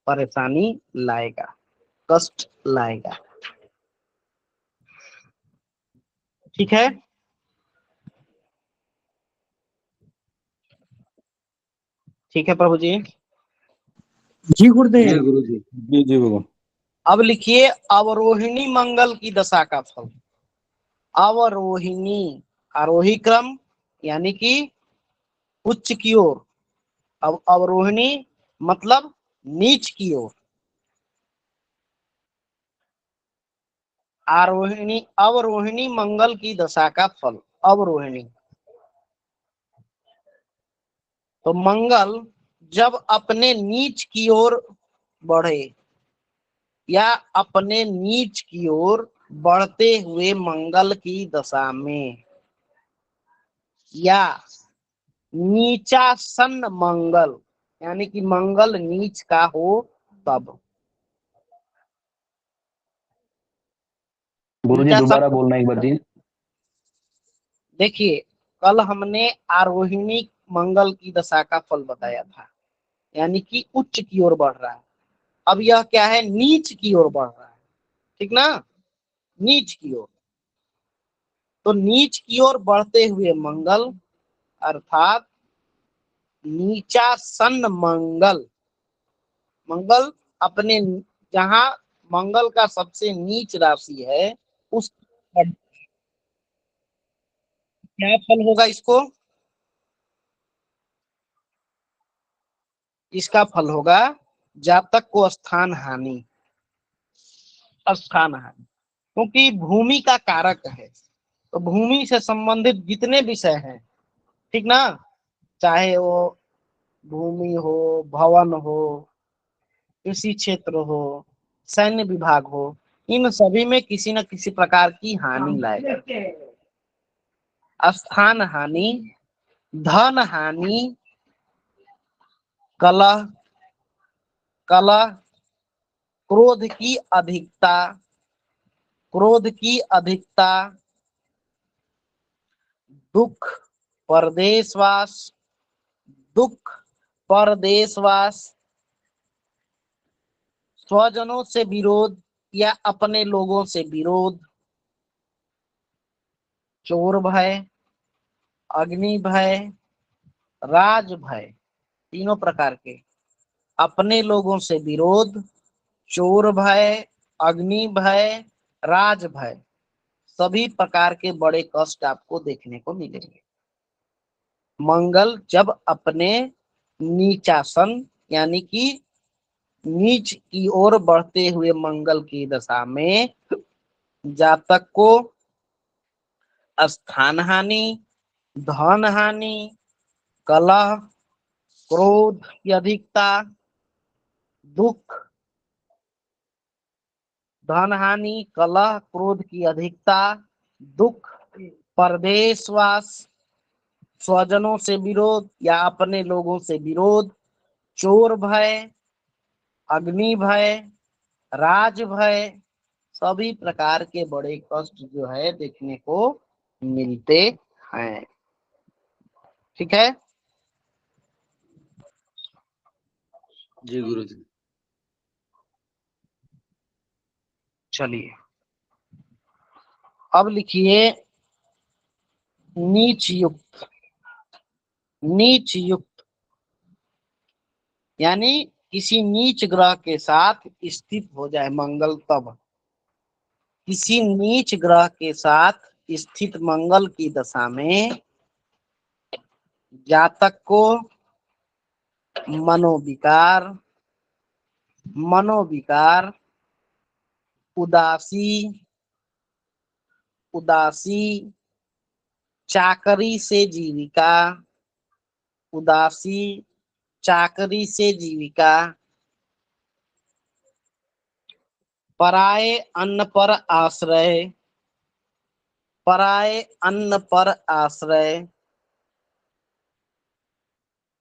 परेशानी लाएगा, कष्ट लाएगा। ठीक है, ठीक है प्रभु जी। जी जी गुरुदेव। गुरु जी। जी जी भगवान। अब लिखिए अवरोहिणी मंगल की दशा का फल। अवरोहिणी, आरोही क्रम, यानी कि उच्च की ओर, अब अवरोहिणी मतलब नीच की ओर, आरोहिणी अवरोहिणी मंगल की दशा का फल, अवरोहिणी। तो मंगल जब अपने नीच की ओर बढ़े या अपने नीच की ओर बढ़ते हुए मंगल की दशा में या नीचासन मंगल, यानी कि मंगल नीच का हो तब। गुरुजी नीचासन, दोबारा बोलना एक बार जी। देखिए कल हमने आरोहिणी मंगल की दशा का फल बताया था, यानी कि उच्च की ओर बढ़ रहा है। अब यह क्या है, नीच की ओर बढ़ रहा है, ठीक ना, नीच की ओर। तो नीच की ओर बढ़ते हुए मंगल अर्थात नीचासन मंगल, मंगल अपने, जहां मंगल का सबसे नीच राशि है उस, क्या फल होगा इसको, इसका फल होगा जातक को स्थान हानि, स्थान हानि, क्योंकि भूमि का कारक है। तो भूमि से संबंधित जितने विषय हैं, ठीक ना, चाहे वो भूमि हो, भवन हो, कृषि क्षेत्र हो, सैन्य विभाग हो, इन सभी में किसी न किसी प्रकार की हानि लाएगा। स्थान हानि, धन हानि, कलह, कलह, क्रोध की अधिकता, क्रोध की अधिकता, दुख, परदेशवास, दुख, परदेशवास, स्वजनों से विरोध या अपने लोगों से विरोध, चोर भय, अग्नि भय, राज भय, तीनों प्रकार के, अपने लोगों से विरोध, चोर भय, अग्नि भय, राज भय, सभी प्रकार के बड़े कष्ट आपको देखने को मिलेंगे। मंगल जब अपने नीचासन यानी कि नीच की ओर बढ़ते हुए मंगल की दशा में जातक को स्थान हानि, धन हानि, कलह, क्रोध की अधिकता, दुख, धन हानि, कलह, क्रोध की अधिकता, दुख, परदेशवास, स्वजनों से विरोध या अपने लोगों से विरोध, चोर भय, अग्नि भय, राज भय, सभी प्रकार के बड़े कष्ट जो है देखने को मिलते हैं। ठीक है, जी गुरुजी। चलिए अब लिखिए नीच युक्त, नीच युक्त यानी किसी नीच ग्रह के साथ स्थित हो जाए मंगल, तब किसी नीच ग्रह के साथ स्थित मंगल की दशा में जातक को मनोविकार, मनोविकार, उदासी, उदासी, चाकरी से जीविका, उदासी, चाकरी से जीविका, पराये अन्न पर आश्रय, पराये अन्न पर आश्रय,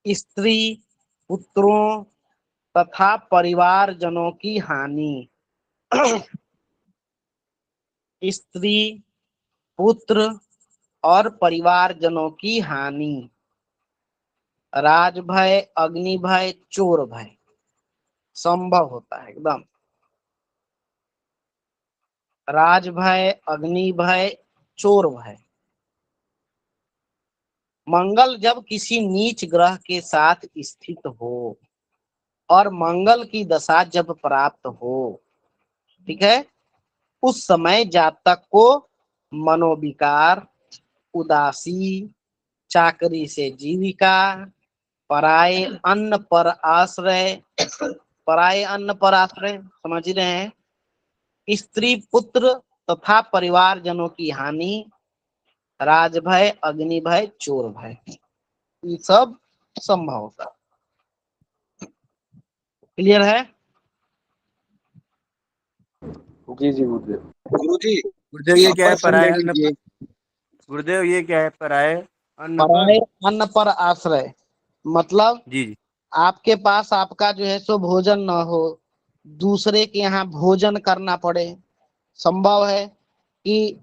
स्त्री, पुत्रों तथा परिवारजनों की हानि, स्त्री, पुत्र और परिवारजनों की हानि, राज भय, अग्नि भय, चोर भय संभव होता है एकदम। राज भय, अग्नि भय, चोर भय। मंगल जब किसी नीच ग्रह के साथ स्थित हो और मंगल की दशा जब प्राप्त हो, ठीक है, उस समय जातक को मनोविकार, उदासी, चाकरी से जीविका, पराये अन्न पर आश्रय, पराये अन्न पर आश्रय समझ रहे हैं, स्त्री पुत्र तथा परिवार जनों की हानि, राजभय, अग्नि भय, चोर भय, ये सब संभव होता। क्लियर है? जी जी गुरुदेव। गुरुजी गुरुदेव ये क्या है वापस पराये समझा अन्न दीजिए। गुरुदेव ये क्या है पराये अन्न पराये पर? अन्न पर आश्रय मतलब जी जी। आपके पास आपका जो है सो भोजन न हो, दूसरे के यहाँ भोजन करना पड़े। संभव है कि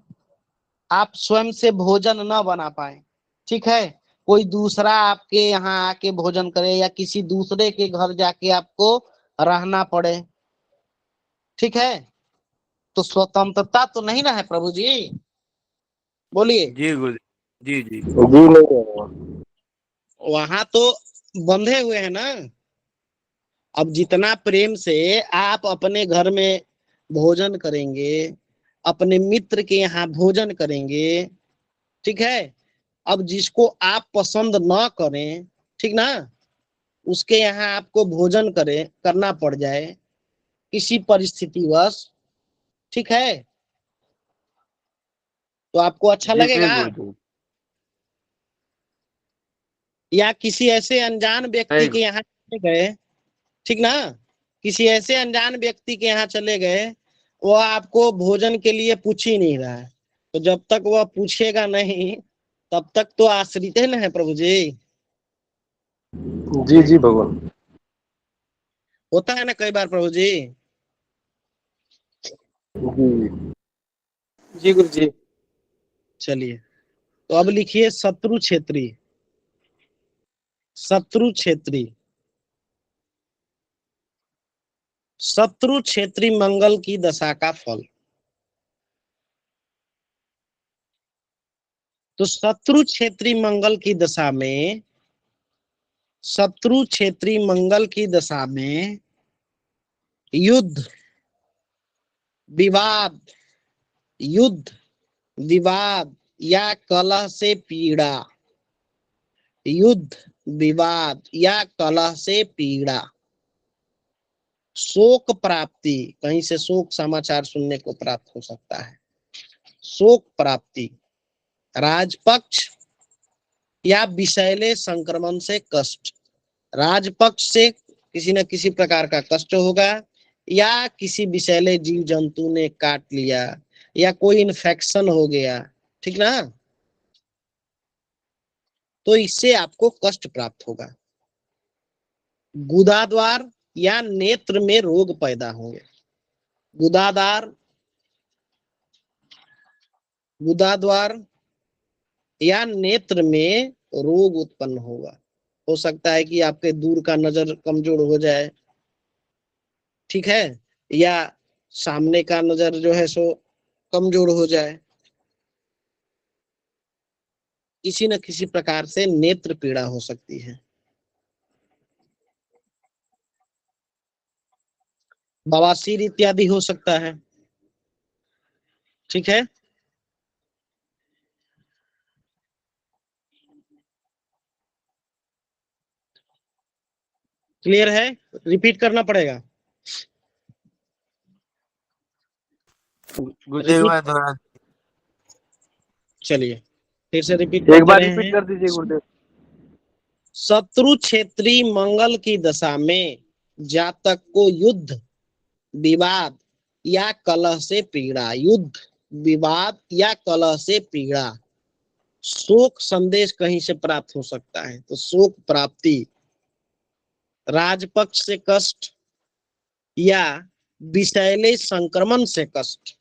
आप स्वयं से भोजन न बना पाए, ठीक है, कोई दूसरा आपके यहाँ आके भोजन करे या किसी दूसरे के घर जाके आपको रहना पड़े, ठीक है, तो स्वतंत्रता तो नहीं ना है प्रभु जी, बोलिए। जी गुरुदेव जी जी। जी नहीं रहेगा। वहां तो बंधे हुए हैं ना। अब जितना प्रेम से आप अपने घर में भोजन करेंगे, अपने मित्र के यहाँ भोजन करेंगे, ठीक है, अब जिसको आप पसंद ना करें, ठीक ना, उसके यहाँ आपको भोजन करना पड़ जाए किसी परिस्थितिवश, ठीक है, तो आपको अच्छा जी लगेगा? गुरुदेव। या किसी ऐसे अनजान व्यक्ति नहीं के यहाँ चले गए, ठीक ना, किसी ऐसे अनजान व्यक्ति के यहाँ चले गए, वह आपको भोजन के लिए पूछ ही नहीं रहा है, तो जब तक वह पूछेगा नहीं तब तक तो आश्रित है ना है प्रभु जी। जी जी भगवान। होता है ना कई बार प्रभु जी। जी जी गुरु जी। चलिए, तो अब लिखिए शत्रु क्षेत्री। शत्रु क्षेत्री, शत्रु क्षेत्री मंगल की दशा का फल। तो शत्रु क्षेत्री मंगल की दशा में, शत्रु क्षेत्री मंगल की दशा में युद्ध, विवाद, युद्ध, विवाद या कलह से पीड़ा, युद्ध, विवाद या कलह से पीड़ा, शोक प्राप्ति, कहीं से शोक समाचार सुनने को प्राप्त हो सकता है, शोक प्राप्ति, राजपक्ष या विषैले संक्रमण से कष्ट, राजपक्ष से किसी न किसी प्रकार का कष्ट होगा, या किसी विषैले जीव जंतु ने काट लिया, या कोई इन्फेक्शन हो गया, ठीक ना, तो इससे आपको कष्ट प्राप्त होगा। गुदाद्वार या नेत्र में रोग पैदा होंगे, गुदाद्वार, गुदाद्वार या नेत्र में रोग उत्पन्न होगा। हो सकता है कि आपके दूर का नजर कमजोर हो जाए, ठीक है, या सामने का नजर जो है सो कमजोर हो जाए, किसी न किसी प्रकार से नेत्र पीड़ा हो सकती है। बवासीर इत्यादि हो सकता है, ठीक है। क्लियर है? रिपीट करना पड़ेगा? गुरुदेव मैं दोहरा। चलिए फिर से रिपीट एक करते बार रहे रिपीट हैं। कर दीजिए गुरुदेव। शत्रु क्षेत्री मंगल की दशा में जातक को युद्ध, विवाद या कलह से पीड़ा, युद्ध, विवाद या कलह से पीड़ा, शोक संदेश कहीं से प्राप्त हो सकता है, तो शोक प्राप्ति, राजपक्ष से कष्ट या विषैले संक्रमण से कष्ट,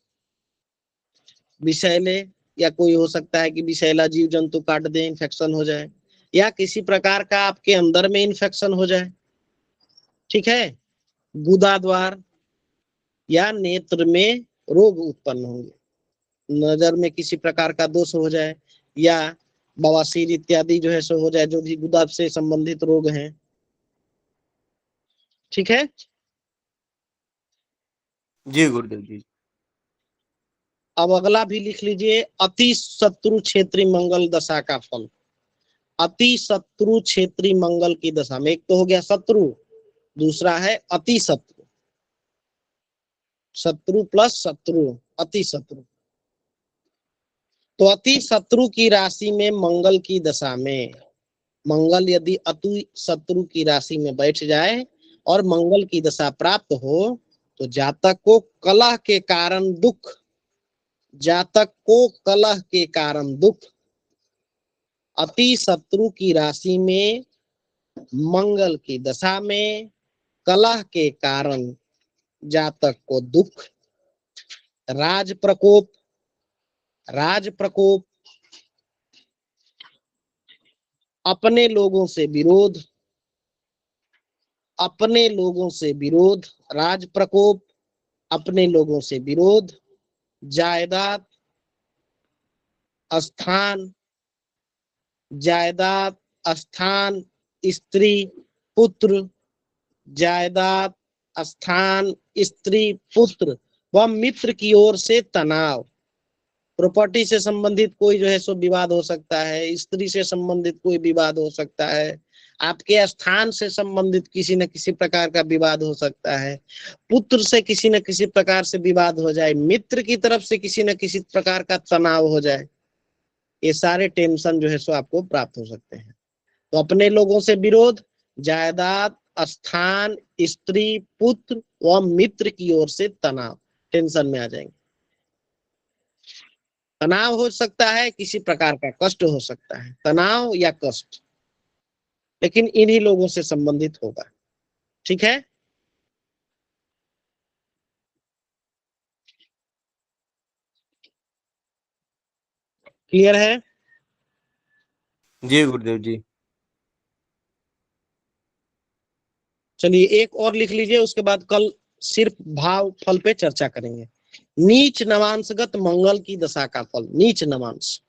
विषैले या कोई हो सकता है कि विषैला जीव जंतु काट दे, इन्फेक्शन हो जाए, या किसी प्रकार का आपके अंदर में इन्फेक्शन हो जाए, ठीक है, गुदाद्वार या नेत्र में रोग उत्पन्न होंगे, नजर में किसी प्रकार का दोष हो जाए, या बवासीर इत्यादि जो है सो हो जाए, जो भी गुदा से संबंधित रोग हैं, ठीक है। जी गुरुदेव जी। अब अगला भी लिख लीजिए, अति शत्रु क्षेत्री मंगल दशा का फल। अति शत्रु क्षेत्री मंगल की दशा में। एक तो हो गया शत्रु, दूसरा है अति शत्रु। शत्रु प्लस शत्रु, अति शत्रु। तो अति शत्रु की राशि में मंगल की दशा में, मंगल यदि अति शत्रु की राशि में बैठ जाए और मंगल की दशा प्राप्त हो तो जातक को कलह के कारण दुख, जातक को कलह के कारण दुख। अति शत्रु की राशि में मंगल की दशा में कलह के कारण जातक को दुख। राज प्रकोप, राज प्रकोप, अपने लोगों से विरोध, अपने लोगों से विरोध, राज प्रकोप, अपने लोगों से विरोध। जायदाद, स्थान, जायदाद, स्थान, स्त्री, पुत्र, जायदाद, स्थान, स्त्री, पुत्र व मित्र की ओर से तनाव। प्रॉपर्टी से संबंधित कोई जो है सो विवाद हो सकता है, स्त्री से संबंधित कोई विवाद हो सकता है, आपके स्थान से संबंधित किसी न किसी प्रकार का विवाद हो सकता है, पुत्र से किसी न किसी प्रकार से विवाद हो जाए, मित्र की तरफ से किसी न किसी प्रकार का तनाव हो जाए। ये सारे टेंशन जो है सो आपको प्राप्त हो सकते हैं। तो अपने लोगों से विरोध, जायदाद, स्थान, स्त्री, पुत्र व मित्र की ओर से तनाव, टेंशन में आ जाएंगे। तनाव हो सकता है, किसी प्रकार का कष्ट हो सकता है, तनाव या कष्ट, लेकिन इन्हीं लोगों से संबंधित होगा। ठीक है, क्लियर है? जी गुरुदेव जी। चलिए एक और लिख लीजिए, उसके बाद कल सिर्फ भाव फल पे चर्चा करेंगे। नीच नवांशगत मंगल की दशा का फल। नीच नवांश,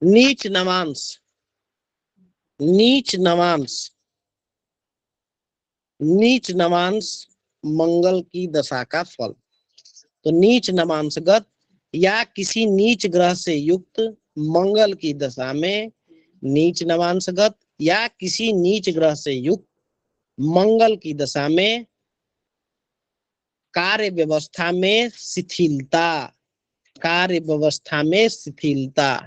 नीच नवांश, नीच नवांश, नीच नवांश मंगल की दशा का फल। तो नीच नवांशगत या किसी नीच ग्रह से युक्त मंगल की दशा में, नीच नवांशगत या किसी नीच ग्रह से युक्त मंगल की दशा में कार्य व्यवस्था में शिथिलता, कार्य व्यवस्था में शिथिलता,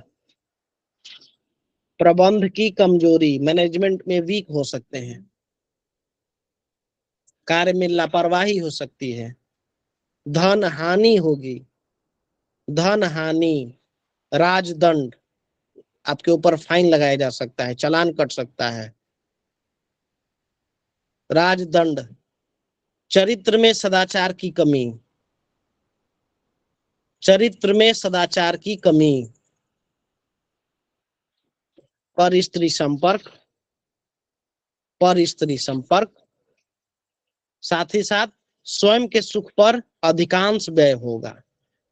प्रबंध की कमजोरी, मैनेजमेंट में वीक हो सकते हैं, कार्य में लापरवाही हो सकती है, धन हानि होगी, धन हानि, राजदंड, आपके ऊपर फाइन लगाया जा सकता है, चालान कट सकता है, राजदंड। चरित्र में सदाचार की कमी, चरित्र में सदाचार की कमी, पर स्त्री संपर्क, पर स्त्री संपर्क, साथ ही साथ स्वयं के सुख पर अधिकांश व्यय होगा,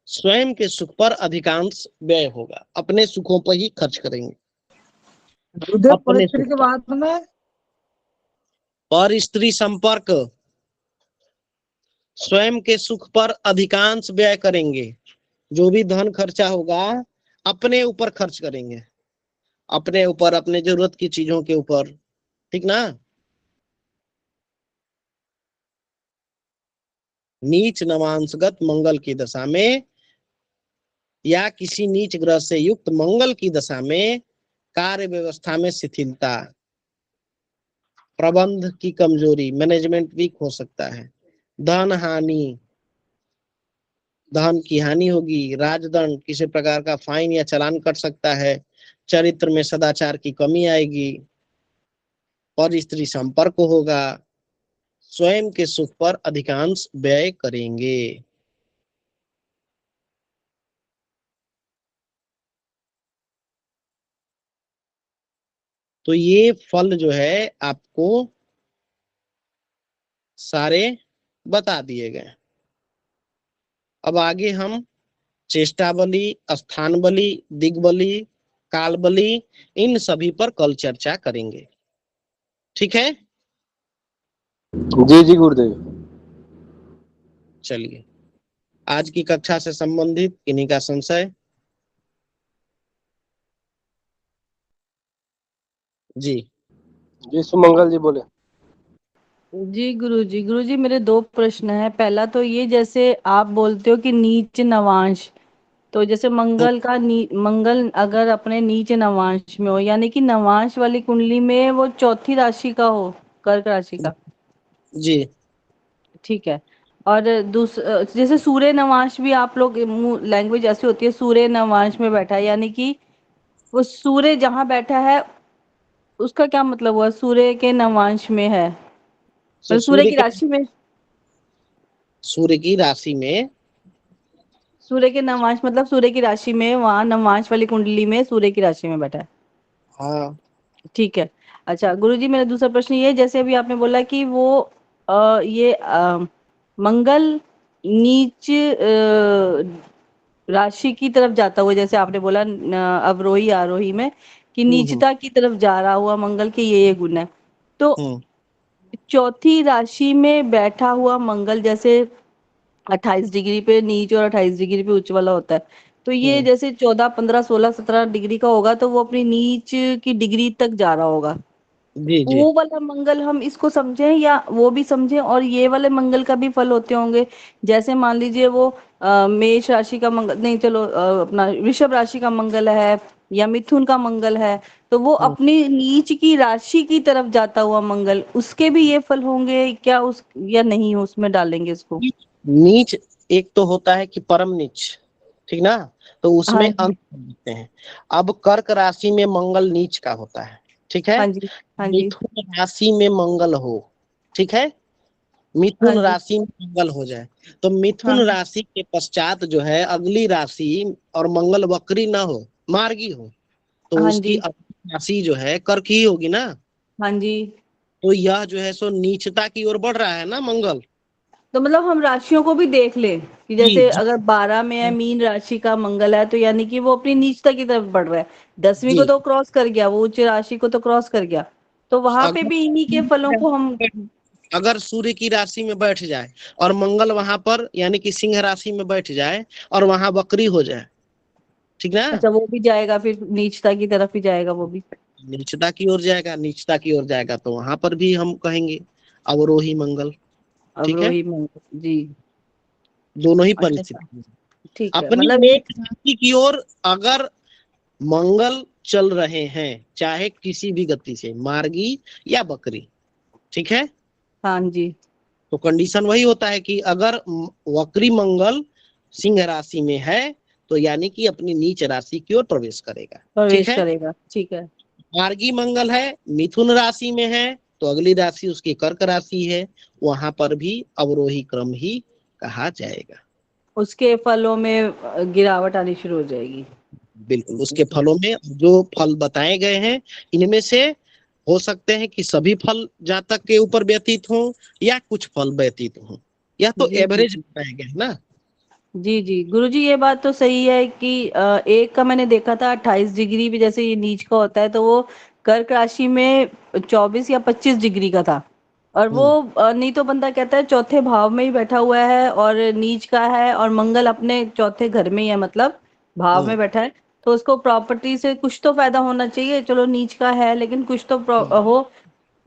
स्वयं के सुख पर अधिकांश व्यय होगा, अपने सुखों पर ही खर्च करेंगे, गुरुदेव अपने परिस्थिति सुख के बाद में पर स्त्री संपर्क, स्वयं के सुख पर अधिकांश व्यय करेंगे। जो भी धन खर्चा होगा अपने ऊपर खर्च करेंगे, अपने ऊपर, अपने जरूरत की चीजों के ऊपर, ठीक ना। नीच नवांशगत मंगल की दशा में या किसी नीच ग्रह से युक्त मंगल की दशा में कार्य व्यवस्था में शिथिलता, प्रबंध की कमजोरी, मैनेजमेंट वीक हो सकता है, धन हानि, धन की हानि होगी, राजदंड, किसी प्रकार का फाइन या चालान कट सकता है, चरित्र में सदाचार की कमी आएगी, और स्त्री संपर्क होगा, स्वयं के सुख पर अधिकांश व्यय करेंगे। तो ये फल जो है आपको सारे बता दिए गए। अब आगे हम चेष्टा बलि, स्थान बलि, दिग्बलि, काल बलि, इन सभी पर कल चर्चा करेंगे। ठीक है, जी जी गुरुदेव। चलिए आज की कक्षा से संबंधित किन्हीं का संशय? जी जी सुमंगल जी बोले। जी गुरुजी मेरे दो प्रश्न है। पहला तो ये, जैसे आप बोलते हो कि नीच नवांश, तो जैसे मंगल का मंगल अगर अपने नीच नवांश में हो, यानी कि नवांश वाली कुंडली में वो चौथी राशि का हो, कर्क राशि का, जी ठीक है। और जैसे सूर्य नवांश भी आप लोग, लैंग्वेज ऐसी होती है, सूर्य नवांश में बैठा है, यानी कि वो सूर्य जहां बैठा है उसका क्या मतलब हुआ, सूर्य के नवांश में है, तो मतलब सूर्य की राशि में, सूर्य की राशि में, सूर्य के नवांश मतलब सूर्य की राशि में, वहां नवांश वाली कुंडली में सूर्य की राशि में बैठा है, हाँ ठीक है। अच्छा गुरुजी मेरा दूसरा प्रश्न ये है, जैसे अभी आपने बोला कि वो मंगल नीच राशि की तरफ जाता हुआ, जैसे आपने बोला अवरोही आरोही में, कि हम्म नीचता की तरफ जा रहा हुआ मंगल के ये गुण है। तो हम्म चौथी राशि में बैठा हुआ मंगल, जैसे 28 डिग्री पे नीच और 28 डिग्री पे उच्च वाला होता है, तो ये हम्म, जैसे 14 15 16 17 डिग्री का होगा, तो वो अपनी नीच की डिग्री तक जा रहा होगा। जी जी वो वाला मंगल हम इसको समझें या वो भी समझें, और ये वाले मंगल का भी फल होते होंगे, जैसे मान लीजिए वो मेष राशि का मंगल नहीं, चलो अपना वृषभ राशि का मंगल है या मिथुन का मंगल है, तो वो हम्म। अपनी नीच की राशि की तरफ जाता हुआ मंगल, उसके भी ये फल होंगे क्या, उस या नहीं उसमें डालेंगे इसको? नीच एक तो होता है कि परम नीच, ठीक ना, तो उसमें हाँ अंत जी, होते हैं। अब कर्क राशि में मंगल नीच का होता है, ठीक है। हाँ जी, हाँ जी, मिथुन राशि में मंगल हो, ठीक है, हाँ मिथुन जी, राशि में मंगल हो जाए, तो मिथुन हाँ राशि के पश्चात जो है अगली राशि, और मंगल वक्री ना हो, मार्गी हो, तो हाँ उसकी जी, अगली राशि जो है कर्क ही होगी ना। हाँ जी। तो यह जो है सो नीचता की ओर बढ़ रहा है ना मंगल। तो मतलब हम राशियों को भी देख लें कि जी जैसे जी अगर 12 में है, मीन राशि का मंगल है, तो यानी कि वो अपनी नीचता की तरफ बढ़ रहा है, 10वीं को जी। तो क्रॉस कर गया, वो उच्च राशि को तो क्रॉस कर गया, तो वहां पे अगर भी इन्हीं के फलों को हम। अगर सूर्य की राशि में बैठ जाए और मंगल वहां पर यानी कि सिंह राशि में बैठ जाए और वहां वक्री हो जाए, ठीक ना, अच्छा वो भी जाएगा, फिर नीचता की तरफ ही जाएगा वो भी। नीचता की ओर जाएगा, नीचता की ओर जाएगा, तो वहां पर भी हम कहेंगे अवरोही मंगल, ठीक है। अवरोही मंगल जी। दोनों ही अच्छा परिस्थिति ठीक है, अपनी मतलब नीच एक, राशि की ओर अगर मंगल चल रहे हैं, चाहे किसी भी गति से, मार्गी या बकरी, ठीक है, हाँ जी, तो कंडीशन वही होता है कि अगर वक्री मंगल सिंह राशि में है, तो यानी कि अपनी नीच राशि की ओर प्रवेश करेगा, ठीक प्रवेश है। करेगा, ठीक है। मार्गी मंगल है, मिथुन राशि में है, तो अगली राशि उसकी कर्क राशि है, वहां पर भी अवरोही क्रम ही कहा जाएगा। उसके फलों में गिरावट आनी शुरू हो जाएगी। बिल्कुल, उसके फलों में जो फल बताए गए हैं, इनमें से हो सकते हैं कि सभी फल जातक के ऊपर व्यतीत हों या कुछ फल व्यतीत हों, या तो जी जी एवरेज बताया गया है ना। जी जी गुरुजी, ये बात तो सही है कि एक का मैंने देखा था 28 डिग्री पे, जैसे ये नीच का होता है, तो वो कर्क राशि में 24 या 25 डिग्री का था, और वो हम्म नहीं तो बंदा कहता है चौथे भाव में ही बैठा हुआ है और नीच का है, और मंगल अपने चौथे घर में ही है, मतलब भाव में हम्म बैठा है, तो उसको प्रॉपर्टी से कुछ तो फायदा होना चाहिए, चलो नीच का है लेकिन कुछ तो हो।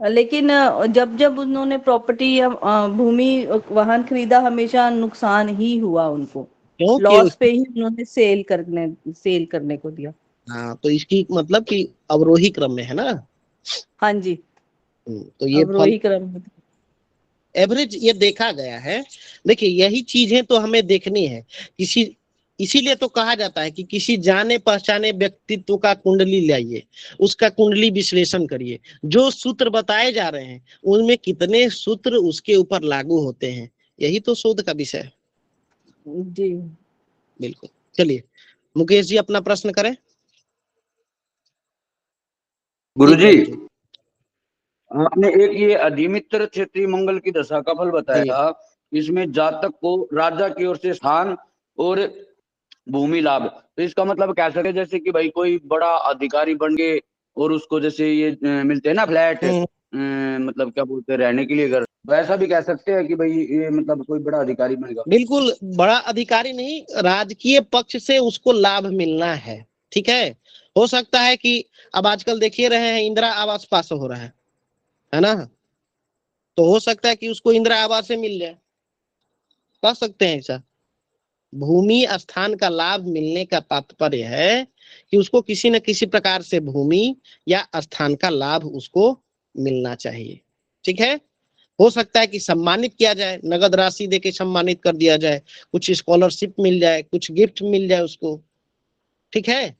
लेकिन जब जब उन्होंने प्रॉपर्टी या भूमि वाहन खरीदा, हमेशा नुकसान ही हुआ उनको, क्योंकि लॉस पे ही उन्होंने सेल करने को दिया। हाँ, तो इसकी मतलब कि अवरोही क्रम में है ना। हाँ जी, तो ये फल अवरोही क्रम में। एवरेज ये देखा गया है। देखिए यही चीजें तो हमें देखनी है, किसी, इसीलिए तो कहा जाता है कि किसी जाने पहचाने व्यक्तित्व का कुंडली लाइए, उसका कुंडली विश्लेषण करिए, जो सूत्र बताए जा रहे हैं उनमें कितने सूत्र उसके ऊपर लागू होते हैं, यही तो शोध का विषय है। जी बिल्कुल। चलिए मुकेश जी अपना प्रश्न करें। जी गुरुजी, प्रभु जी। आपने एक ये अधिमित्र क्षेत्रीय मंगल की दशा का फल बताया जी था, इसमें जातक को राजा की ओर से स्थान और भूमि लाभ, तो इसका मतलब कह सकते हैं जैसे कि भाई कोई बड़ा अधिकारी बन गए और उसको जैसे ये मिलते हैं ना फ्लैट, मतलब क्या बोलते हैं रहने के लिए घर, वैसा भी कह सकते हैं कि भाई ये मतलब कोई बड़ा अधिकारी बनेगा। बिल्कुल, बड़ा अधिकारी नहीं, राजकीय पक्ष से उसको लाभ मिलना है, ठीक है। हो सकता है कि अब आजकल देखिए रहे हैं इंदिरा आवास पास हो रहा है ना, तो हो सकता है कि उसको इंदिरा आवास से मिल जाए, कर सकते हैं ऐसा। भूमि स्थान का लाभ मिलने का तात्पर्य है कि उसको किसी न किसी प्रकार से भूमि या स्थान का लाभ उसको मिलना चाहिए। ठीक है। हो सकता है कि सम्मानित किया जाए, नगद राशि देके सम्मानित कर दिया जाए, कुछ स्कॉलरशिप मिल जाए, कुछ गिफ्ट मिल जाए उसको। ठीक है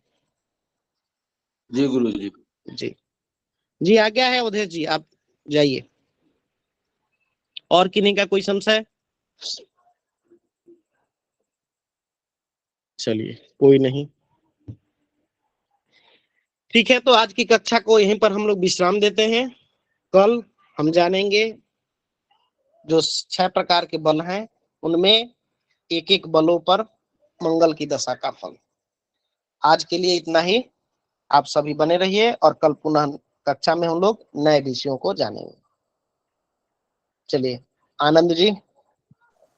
जी गुरुजी। जी। जी आज्ञा है अवधेश जी, आप जाइए। और किन्हीं का कोई संशय? चलिए कोई नहीं, ठीक है। तो आज की कक्षा को यहीं पर हम लोग विश्राम देते हैं। कल हम जानेंगे जो 6 प्रकार के बल हैं, उनमें एक एक बलों पर मंगल की दशा का फल। आज के लिए इतना ही। आप सभी बने रहिए और कल पुनः कक्षा में हम लोग नए विषयों को जानेंगे। चलिए आनंद जी,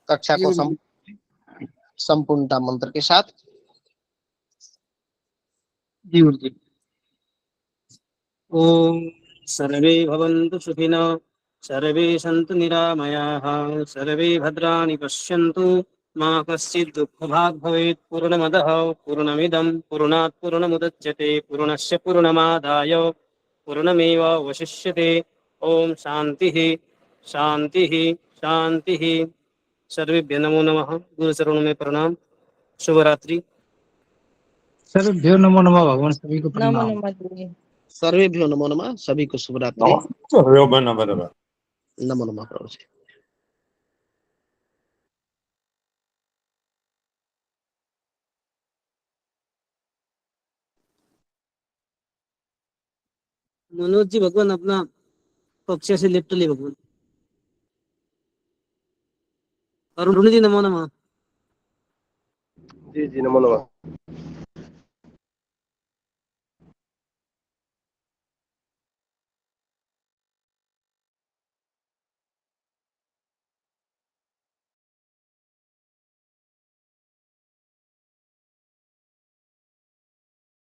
कक्षा को संपूर्णता मंत्र के साथ। जी गुरुजी। ओम सर्वे भवन्तु सुखिनः, सर्वे सन्तु निरामयाः, सर्वे भद्राणि पश्यन्तु, मा कश्चित् दुःखभाग् भवेत्। पूर्णमदः पूर्णमिदं पूर्णात् पूर्णमुदच्यते, पूर्णस्य पूर्णमादाय पूर्णमेवावशिष्यते। ओम शान्तिः शान्तिः शान्तिः। सर्वेभ्यो नमो नमः। गुरुचरणों में प्रणाम। शुभ रात्रि। सर्वेभ्यो नमो नमः। भगवान सभी को नमो प्रणाम। नमः जी। सर्वेभ्यो नमो नमः, सभी को शुभ रात्रि। नमो नमः प्रभु जी। मनोज जी भगवान अपना कक्षा से लिप्ट ले भगवान। अरुण जी नमो नमः। जी जी नमो नमः।